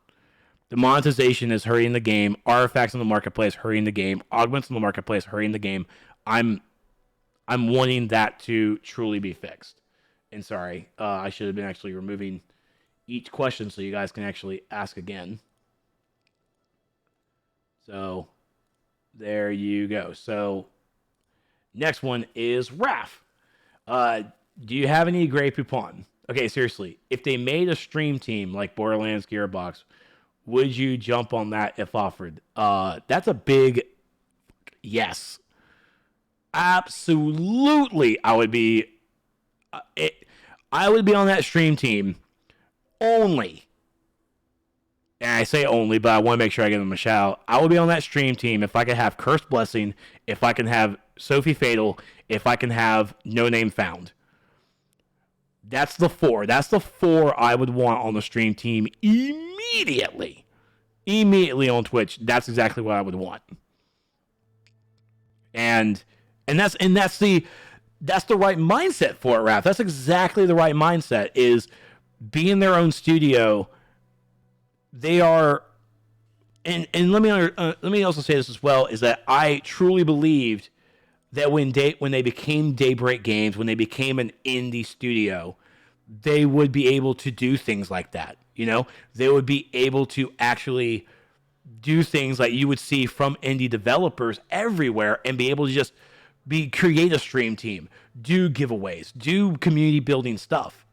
The monetization is hurting the game. Artifacts in the marketplace hurting the game. Augments in the marketplace hurting the game. I'm wanting that to truly be fixed. And sorry, I should have been actually removing each question so you guys can actually ask again. So there you go. So next one is Raph. Do you have any Grey Poupon? Okay, seriously. If they made a stream team like Borderlands Gearbox, would you jump on that if offered? That's a big yes. Absolutely, I would be. I would be on that stream team only. And I say only, but I want to make sure I give them a shout. I would be on that stream team if I could have Cursed Blessing, if I can have Sophie Fatal, if I can have No Name Found. That's the four. That's the four I would want on the stream team immediately. Immediately on Twitch. That's exactly what I would want. And that's the right mindset for it, Raph. That's exactly the right mindset, is being their own studio. They are, and let me also say this as well, is that I truly believed that when they became Daybreak Games, when they became an indie studio, they would be able to do things like that. They would be able to actually do things like you would see from indie developers everywhere and be able to just create a stream team, do giveaways, do community building stuff.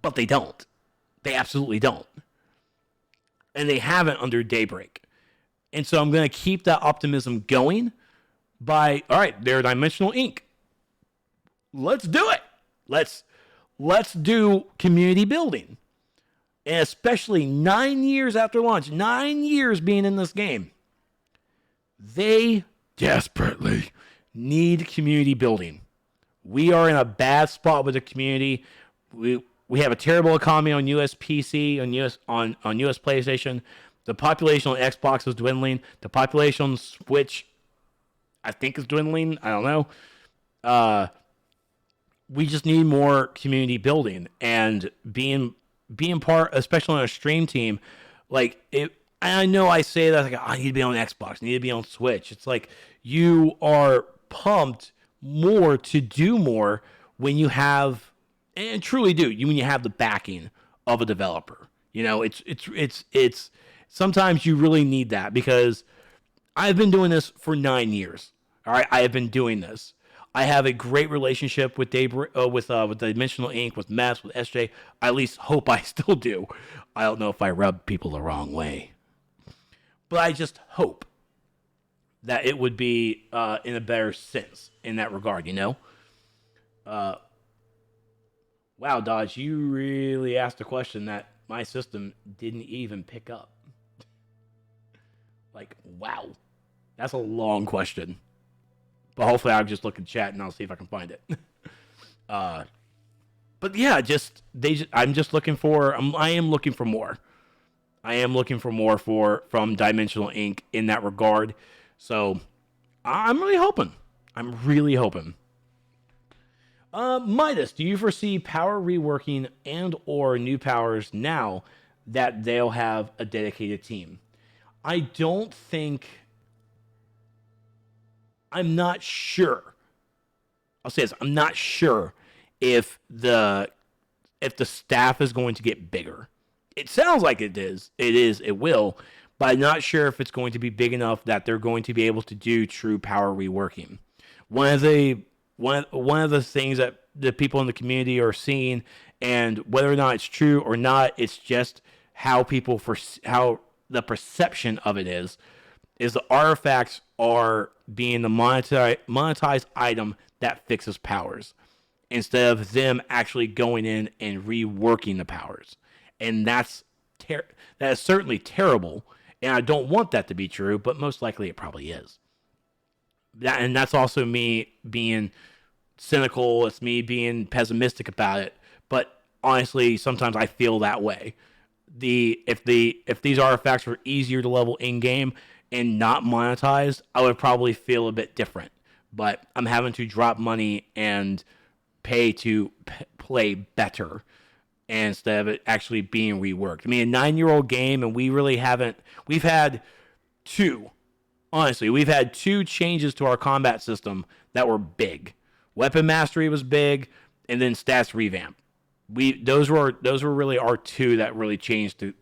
But they don't. They absolutely don't. And they haven't under Daybreak. And so I'm going to keep that optimism going by, all right, they're Dimensional Inc. Let's do it. Let's do community building. And especially 9 years after launch, 9 years being in this game, they desperately need community building. We are in a bad spot with the community. We have a terrible economy on US PC, on US PlayStation. The population on Xbox is dwindling. The population on Switch, I think, is dwindling. I don't know. We just need more community building and being part, especially on a stream team. Like it, I know I say that like I need to be on Xbox, I need to be on Switch. It's like you are pumped more to do more when you have, and truly do, when you have the backing of a developer. It's sometimes you really need that, because I've been doing this for 9 years. All right, I have been doing this. I have a great relationship with with Dimensional Inc., with Mess, with SJ. I at least hope I still do. I don't know if I rub people the wrong way, but I just hope that it would be in a better sense in that regard. Wow, Dodge, you really asked a question that my system didn't even pick up. Like, wow, that's a long question. But hopefully I'll just look in chat and I'll see if I can find it. But yeah, I am looking for more. I am looking for more from Dimensional Inc. in that regard. So I'm really hoping. Midas, do you foresee power reworking and or new powers now that they'll have a dedicated team? I'm not sure. I'll say this. I'm not sure if the staff is going to get bigger. It sounds like it is. It will. But I'm not sure if it's going to be big enough that they're going to be able to do true power reworking. One of the things that the people in the community are seeing, and whether or not it's true or not, it's just how the perception of it is the artifacts are being the monetized item that fixes powers, instead of them actually going in and reworking the powers. And that is certainly terrible, and I don't want that to be true, but most likely it probably is. And that's also me being cynical. It's me being pessimistic about it. But honestly, sometimes I feel that way. If these artifacts were easier to level in game and not monetized, I would probably feel a bit different. But I'm having to drop money and pay to play better instead of it actually being reworked. I mean, a 9-year-old game, and we've had two changes to our combat system that were big. Weapon mastery was big, and then stats revamp. Those were really our two that really changed the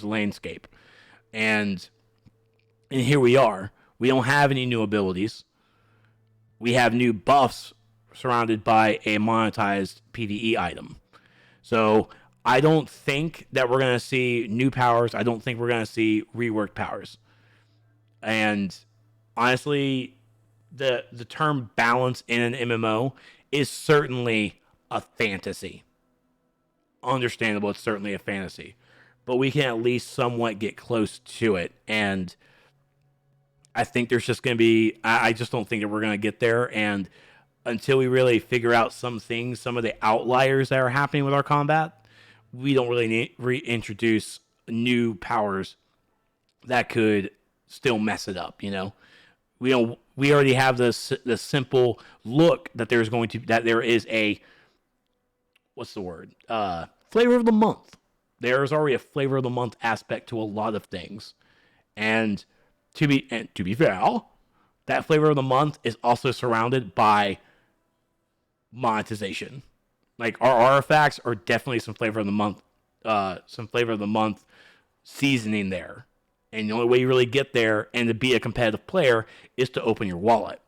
landscape. And here we are. We don't have any new abilities. We have new buffs surrounded by a monetized PvE item. So I don't think that we're going to see new powers. I don't think we're going to see reworked powers. And honestly, the term balance in an MMO is certainly a fantasy. Understandable, it's certainly a fantasy. But we can at least somewhat get close to it. And I think there's just going to be... I just don't think that we're going to get there. And until we really figure out some things, some of the outliers that are happening with our combat, we don't really need reintroduce new powers that could still mess it up, We already have the simple look that there is a... What's the word? Flavor of the month. There's already a flavor of the month aspect to a lot of things. And to be fair, that flavor of the month is also surrounded by monetization. Like our artifacts are definitely some flavor of the month seasoning there. And the only way you really get there and to be a competitive player is to open your wallet.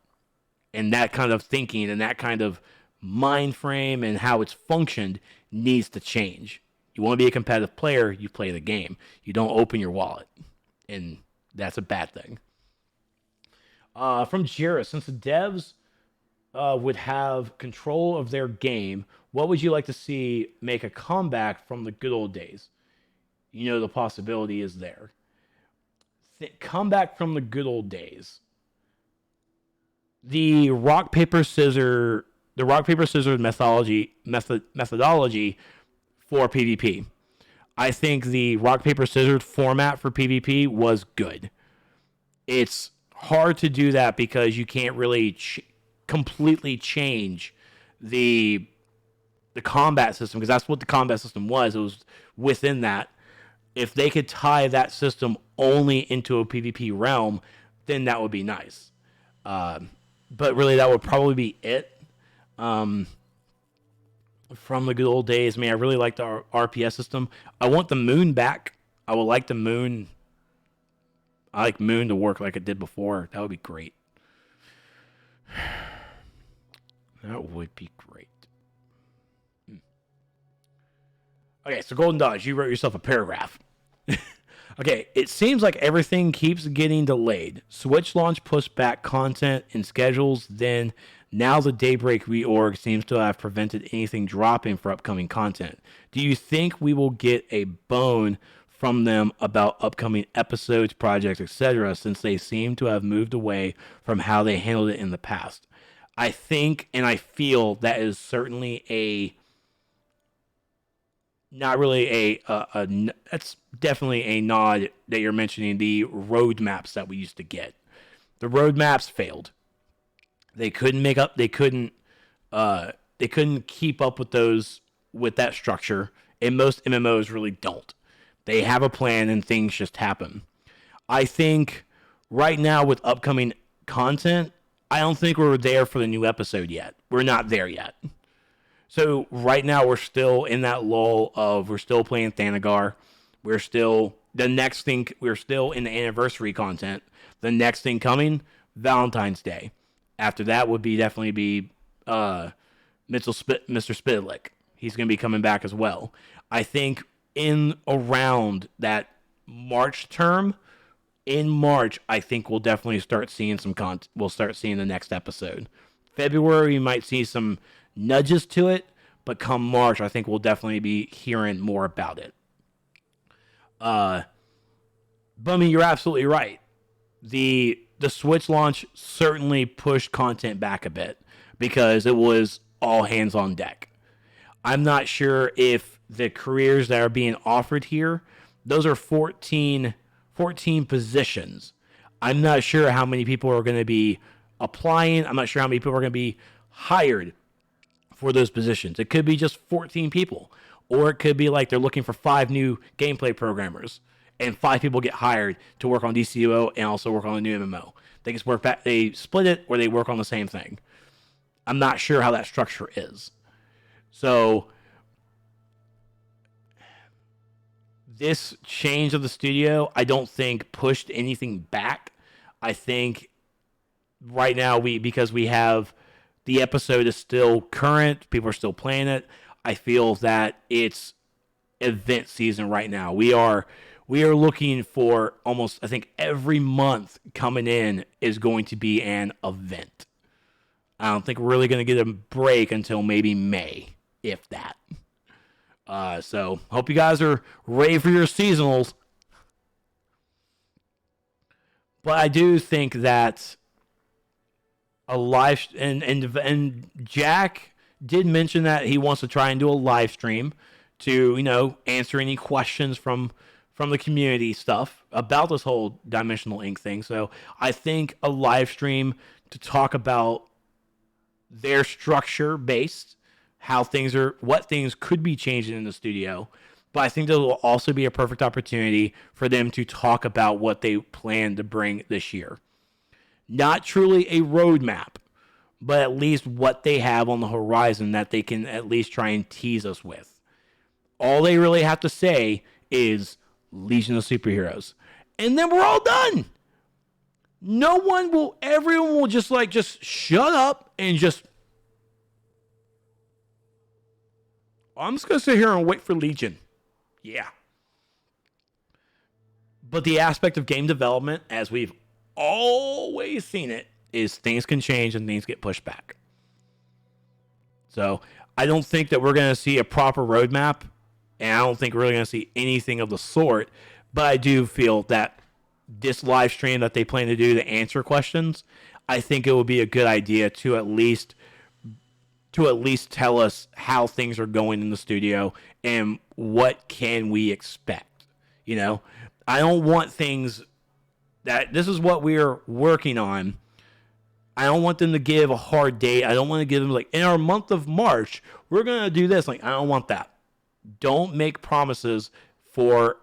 And that kind of thinking and that kind of mind frame and how it's functioned needs to change. You want to be a competitive player, you play the game. You don't open your wallet. And that's a bad thing. From Jira, since the devs would have control of their game, what would you like to see make a comeback from the good old days? You know, the possibility is there. Comeback from the good old days. The rock paper scissors methodology for PvP. I think the rock paper scissors format for PvP was good. It's hard to do that because you can't really completely change the combat system, because that's what the combat system was. It was within that. If they could tie that system only into a PvP realm, then that would be nice. But really, that would probably be it. From the good old days, man, I really like the RPS system. I want the moon back. I would like the moon. I like moon to work like it did before. That would be great. That would be great. Okay, so Golden Dodge, you wrote yourself a paragraph. Okay, it seems like everything keeps getting delayed. Switch launch pushed back content and schedules, then now the Daybreak reorg seems to have prevented anything dropping for upcoming content. Do you think we will get a bone from them about upcoming episodes, projects, etc., since they seem to have moved away from how they handled it in the past? I think and I feel that is certainly not really that's definitely a nod that you're mentioning the roadmaps that we used to get. The roadmaps failed. They couldn't keep up with that structure, and most MMOs really don't. They have a plan and things just happen. I think right now with upcoming content, I don't think we're there for the new episode yet. We're not there yet. So right now we're still in that lull of we're still playing Thanagar. We're still in the anniversary content. The next thing coming, Valentine's Day. After that would definitely be Mr. Spitlick. He's going to be coming back as well. I think in around that March term, in March, I think we'll definitely start seeing some content. We'll start seeing the next episode. February, you might see some nudges to it, but come March, I think we'll definitely be hearing more about it. But I mean, you're absolutely right. The Switch launch certainly pushed content back a bit because it was all hands on deck. I'm not sure if the careers that are being offered here, those are 14 positions. I'm not sure how many people are going to be applying. I'm not sure how many people are going to be hired for those positions. It could be just 14 people, or it could be like they're looking for 5 new gameplay programmers, and 5 people get hired to work on DCUO and also work on the new MMO. They just work back, they split it, or they work on the same thing. I'm not sure how that structure is. So this change of the studio, I don't think pushed anything back. I think right now because we have the episode is still current, people are still playing it. I feel that it's event season right now. We are looking for almost, I think every month coming in is going to be an event. I don't think we're really going to get a break until maybe May, if that. So hope you guys are ready for your seasonals. But I do think that a live and Jack did mention that he wants to try and do a live stream to answer any questions from the community stuff about this whole Dimensional Ink thing. So I think a live stream to talk about their structure based, what things could be changing in the studio. But I think that will also be a perfect opportunity for them to talk about what they plan to bring this year. Not truly a roadmap, but at least what they have on the horizon that they can at least try and tease us with. All they really have to say is Legion of Superheroes. And then we're all done. Everyone will just shut up and just, I'm just going to sit here and wait for Legion. Yeah. But the aspect of game development, as we've always seen it, is things can change and things get pushed back. So I don't think that we're going to see a proper roadmap, and I don't think we're really going to see anything of the sort. But I do feel that this live stream that they plan to do to answer questions, I think it would be a good idea to at least tell us how things are going in the studio and what can we expect. I don't want things that this is what we're working on. I don't want them to give a hard date. I don't want to give them in our month of March, we're going to do this. I don't want that. Don't make promises for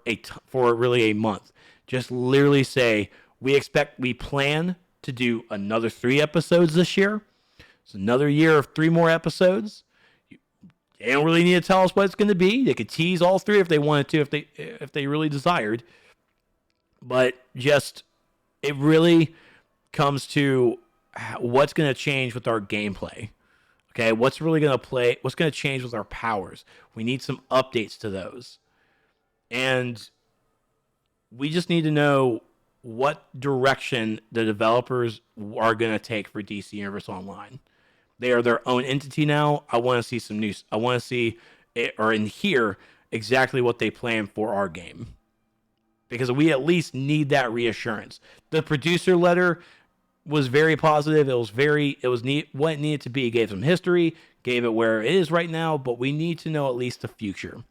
really a month. Just literally say, we plan to do another 3 episodes this year. It's another year of 3 more episodes. They don't really need to tell us what it's going to be. They could tease all 3 if they wanted to, if they really desired. But it really comes to what's going to change with our gameplay. Okay, what's going to change with our powers? We need some updates to those. And we just need to know what direction the developers are going to take for DC Universe Online. They are their own entity now. I want to see some news. I want to see and hear exactly what they plan for our game. Because we at least need that reassurance. The producer letter was very positive. It was neat what it needed to be. It gave some history, gave it where it is right now, but we need to know at least the future.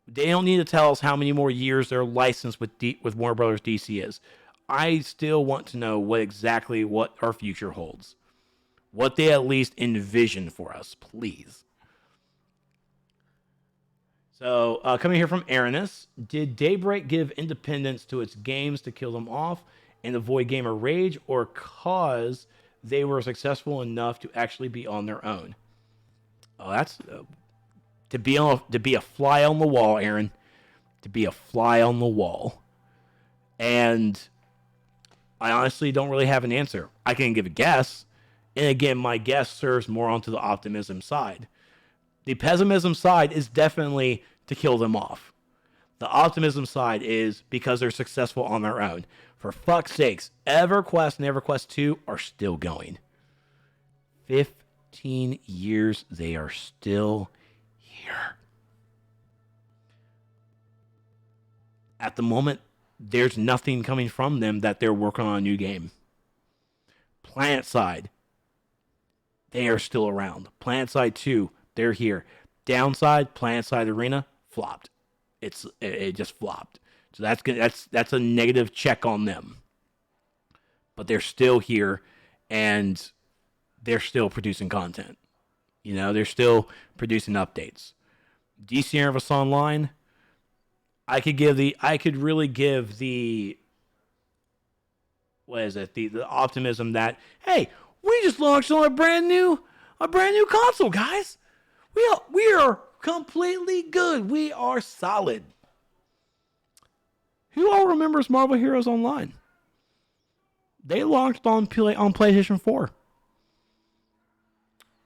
They don't need to tell us how many more years their license with Warner Brothers DC is. I still want to know what our future holds. What they at least envision for us, please. So, coming here from Aranis, did Daybreak give independence to its games to kill them off and avoid gamer rage, or cause they were successful enough to actually be on their own? Oh, that's to be a fly on the wall, Aaron. To be a fly on the wall, and I honestly don't really have an answer. I can give a guess, and again, my guess serves more onto the optimism side. The pessimism side is definitely to kill them off. The optimism side is because they're successful on their own. For fuck's sakes, EverQuest and EverQuest 2 are still going. 15 years, they are still here. At the moment, there's nothing coming from them that they're working on a new game. PlanetSide, they are still around. PlanetSide 2, they're here. Downside, PlanetSide Arena, flopped. It just flopped. So that's a negative check on them. But they're still here, and they're still producing content. They're still producing updates. DC Universe Online, I could really give the the optimism that, hey, we just launched on a brand new console, guys. We are completely good. We are solid. Who all remembers Marvel Heroes Online? They launched on PlayStation 4.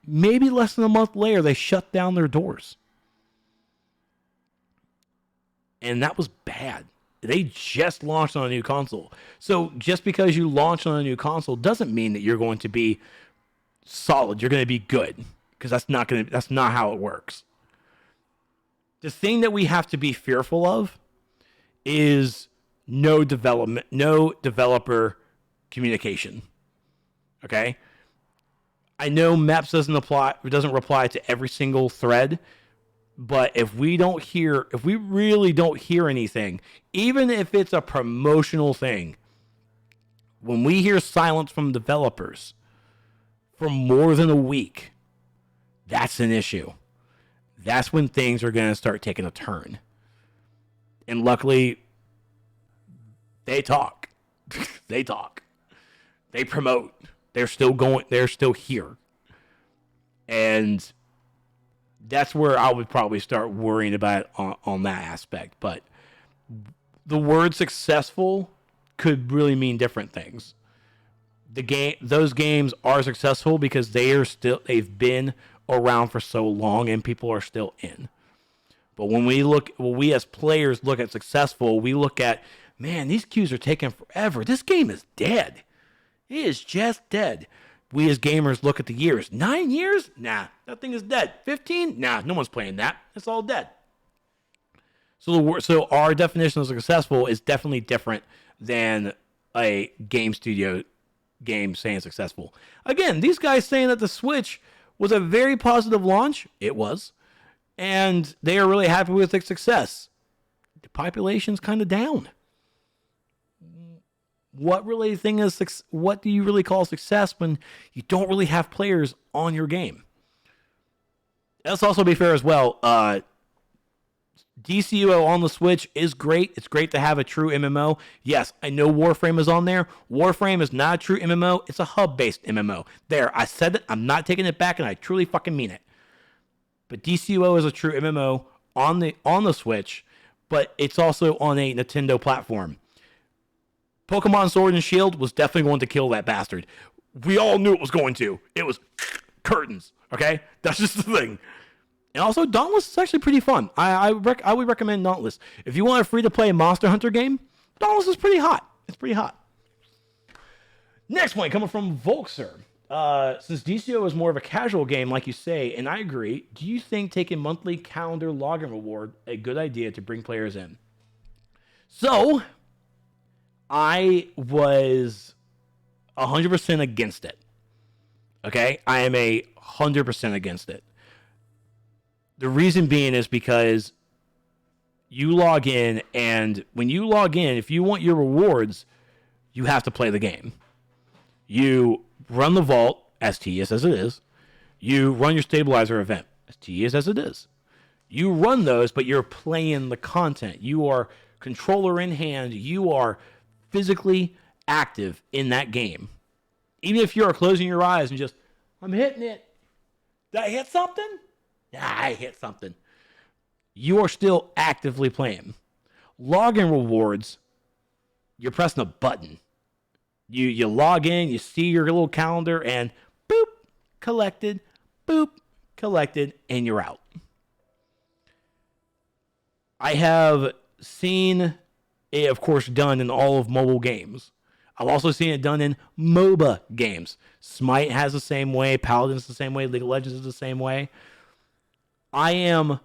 Maybe less than a month later, they shut down their doors. And that was bad. They just launched on a new console. So just because you launch on a new console doesn't mean that you're going to be solid. You're going to be good. Because that's not how it works. The thing that we have to be fearful of is no developer communication. Okay? I know Maps doesn't reply to every single thread, but if we really don't hear anything, even if it's a promotional thing, when we hear silence from developers for more than a week, that's an issue. That's when things are going to start taking a turn. And luckily, they talk. They talk. They promote. They're still going. They're still here, and that's where I would probably start worrying about on that aspect. But the word successful could really mean different things. Those games are successful because they've been around for so long and people are still in. But when we as players look at successful, we look at, man, these queues are taking forever. This game is dead. It is just dead. We as gamers look at the years. 9 years? Nah, that thing is dead. 15? Nah, no one's playing that. It's all dead. So our definition of successful is definitely different than a game studio game saying successful. Again, these guys saying that the Switch was a very positive launch. It was. And they are really happy with its success. The population's kind of down. What do you really call success when you don't really have players on your game? Let's also be fair as well. DCUO on the Switch is great. It's great to have a true MMO. Yes, I know Warframe is on there. Warframe is not a true MMO. It's a hub-based MMO. There, I said it. I'm not taking it back, and I truly fucking mean it. But DCUO is a true MMO on the Switch, but it's also on a Nintendo platform. Pokemon Sword and Shield was definitely going to kill that bastard. We all knew it was going to. It was curtains, okay? That's just the thing. And also, Dauntless is actually pretty fun. I would recommend Dauntless. If you want a free-to-play Monster Hunter game, Dauntless is pretty hot. It's pretty hot. Next point coming from Volkser. Since DCO is more of a casual game, like you say, and I agree, do you think taking monthly calendar login reward a good idea to bring players in? So, I was 100% against it. Okay? I am 100% against it. The reason being is because you log in, and when you log in, if you want your rewards, you have to play the game. You run the vault, as tedious as it is. You run your stabilizer event, as tedious as it is. You run those, but you're playing the content. You are controller in hand. You are physically active in that game. Even if you are closing your eyes and just, I'm hitting it. Did I hit something? Yeah, I hit something. You are still actively playing. Login rewards, you're pressing a button. You log in, you see your little calendar, and boop, collected, and you're out. I have seen it, of course, done in all of mobile games. I've also seen it done in MOBA games. Smite has the same way, Paladin's the same way, League of Legends is the same way. I am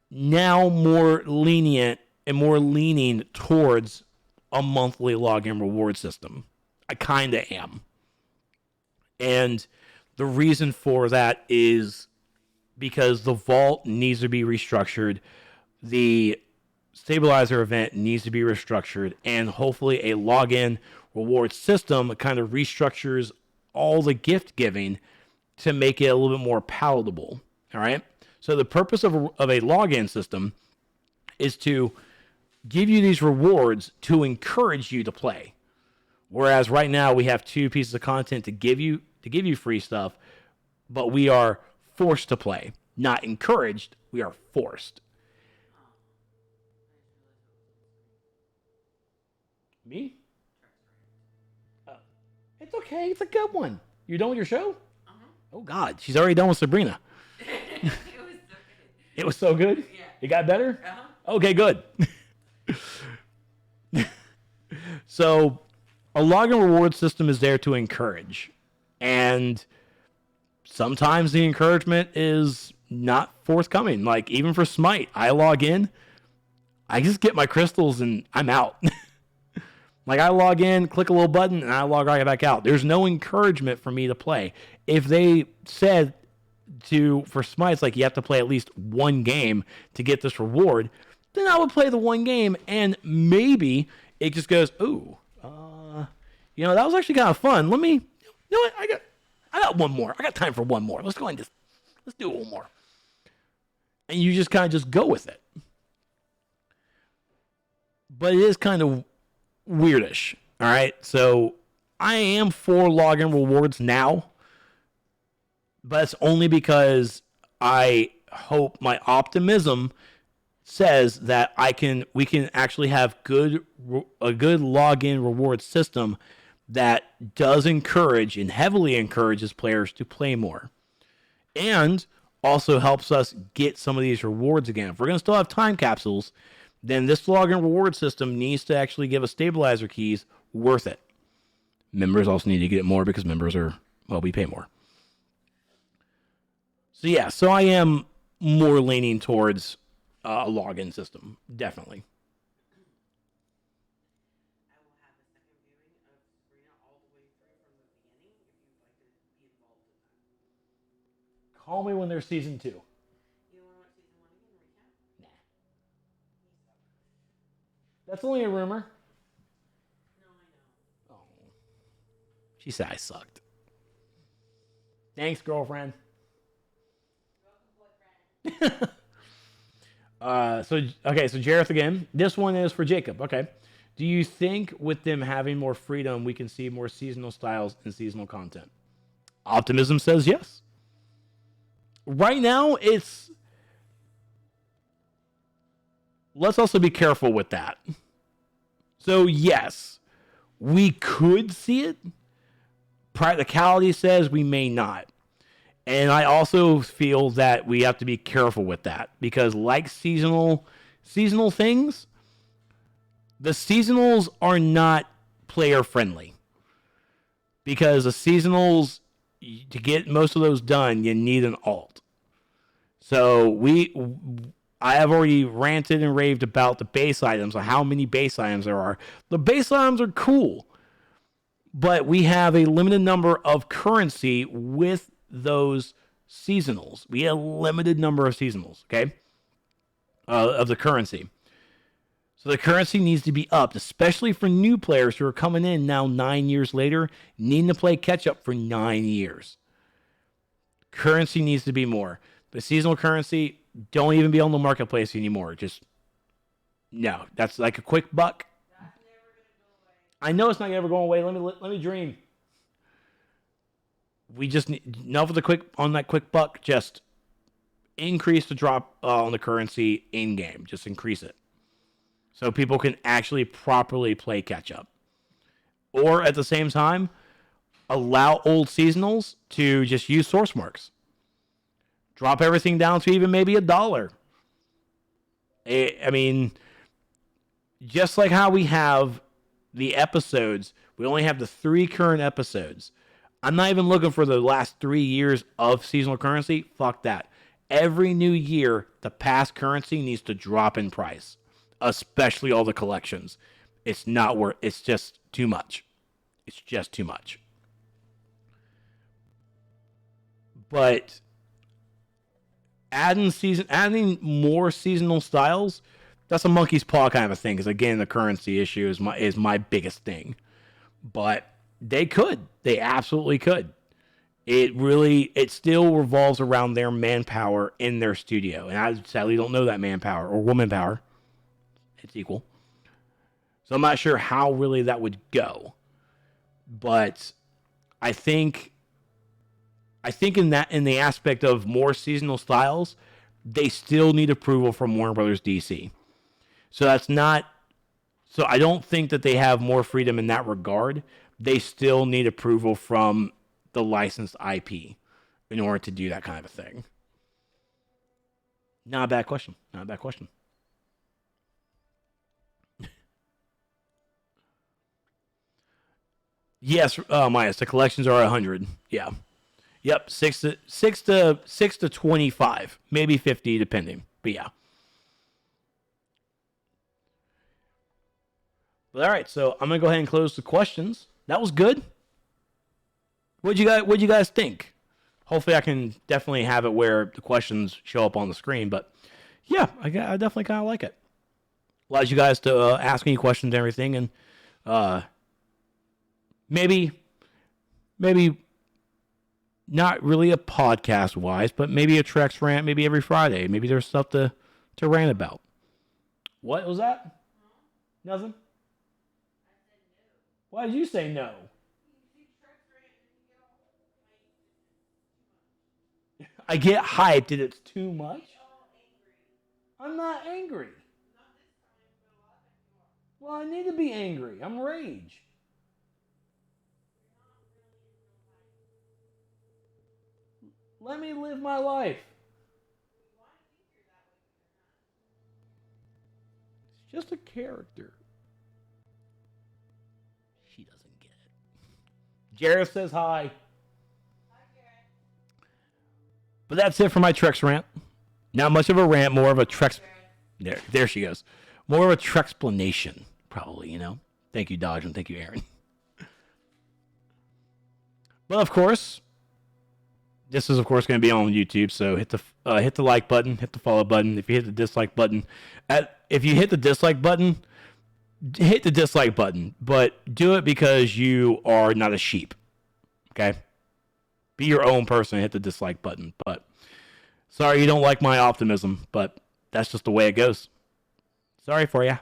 now more lenient and more leaning towards a monthly login reward system. I kind of am. And the reason for that is because the vault needs to be restructured. The stabilizer event needs to be restructured. And hopefully a login reward system kind of restructures all the gift giving to make it a little bit more palatable. All right? So the purpose of a login system is to give you these rewards to encourage you to play. Whereas right now we have 2 pieces of content to give you free stuff, but we are forced to play. Not encouraged, we are forced. Me? It's okay, it's a good one. You done with your show? Uh-huh. Oh God, she's already done with Sabrina. It was so good? Yeah. It got better? Uh-huh. Okay, good. So, a login reward system is there to encourage. And sometimes the encouragement is not forthcoming. Like, even for Smite, I log in, I just get my crystals and I'm out. Like, I log in, click a little button, and I log right back out. There's no encouragement for me to play. If they said for Smite, it's like you have to play at least one game to get this reward, then I would play the one game, and maybe it just goes, ooh, that was actually kind of fun. Let me, you know what, I got one more. I got time for one more. Let's go ahead and let's do one more. And you just kind of just go with it. But it is kind of weirdish, all right? So I am for login rewards now, but it's only because I hope my optimism says that we can actually have a good login reward system that does encourage and heavily encourages players to play more, and also helps us get some of these rewards again. If we're going to still have time capsules, then this login reward system needs to actually give us stabilizer keys worth it. Members also need to get it more because members are, well, we pay more. So yeah, so I am more leaning towards a login system, definitely.
I will have a second viewing of Sabrina all the way through from the beginning if you'd like to be involved in that.
Call me when there's season 2.
You want to watch season 1 again? Recap?
Nah.
You suck.
That's only a rumor.
No, I know.
Oh. She said I sucked. Thanks, girlfriend.
You're welcome, boyfriend.
So Jareth again. This one is for Jacob. Okay. Do you think with them having more freedom, we can see more seasonal styles and seasonal content? Optimism says yes. Right now, it's. Let's also be careful with that. So, yes, we could see it. Practicality says we may not. And I also feel that we have to be careful with that because, like seasonal things, the seasonals are not player friendly. Because the seasonals, to get most of those done, you need an alt. So I have already ranted and raved about the base items, or how many base items there are. The base items are cool, but we have a limited number of currency with those seasonals. We have a limited number of seasonals, okay, of the currency. So the currency needs to be upped, especially for new players who are coming in now 9 years later, needing to play catch up for 9 years. Currency needs to be more. The seasonal currency, don't even be on the marketplace anymore. Just, no. That's like a quick buck.
That's never going to go away.
I know it's not ever going away. Let me dream. We just need enough of the quick buck. Just increase the drop on the currency in game. Just increase it, so people can actually properly play catch up. Or at the same time, allow old seasonals to just use source marks. Drop everything down to even maybe $1. I mean, just like how we have the episodes, we only have the 3 current episodes. I'm not even looking for the last 3 years of seasonal currency. Fuck that. Every new year, the past currency needs to drop in price, especially all the collections. It's not worth. It's just too much. It's just too much. But adding more seasonal styles, that's a monkey's paw kind of a thing. Because again, the currency issue is my biggest thing. But they absolutely could. It still revolves around their manpower in their studio, and I sadly don't know that manpower or woman power. It's equal, so I'm not sure how really that would go. But I think in the aspect of more seasonal styles, they still need approval from Warner Brothers DC. So that's not. So I don't think that they have more freedom in that regard. They still need approval from the licensed IP in order to do that kind of a thing. Not a bad question. Not a bad question. Yes, Myas, the collections are 100. Yeah. Yep, 6 to 25, maybe 50 depending. But yeah. But all right, so I'm gonna go ahead and close the questions. That was good. What'd you guys think? Hopefully, I can definitely have it where the questions show up on the screen. But yeah, I definitely kind of like it. Allows you guys to ask me questions and everything, and maybe not really a podcast wise, but maybe a TrexRant, maybe every Friday. Maybe there's stuff to rant about. What was that? Nothing. Why did you say no? I get hyped and it's too much. I'm not angry. Well, I need to be angry. I'm rage. Let me live my life. It's just a character. She doesn't get it. Jared says hi. But that's it for my Trex rant. Not much of a rant, more of a Trex. There she goes. More of a Trexplanation, probably, you know. Thank you, Dodge, and thank you, Aaron. But of course, this is of course going to be on YouTube. So hit the like button, hit the follow button. If you hit the dislike button, if you hit the dislike button, hit the dislike button. But do it because you are not a sheep. Okay, be your own person. Hit the dislike button. But sorry you don't like my optimism, but that's just the way it goes. Sorry for ya.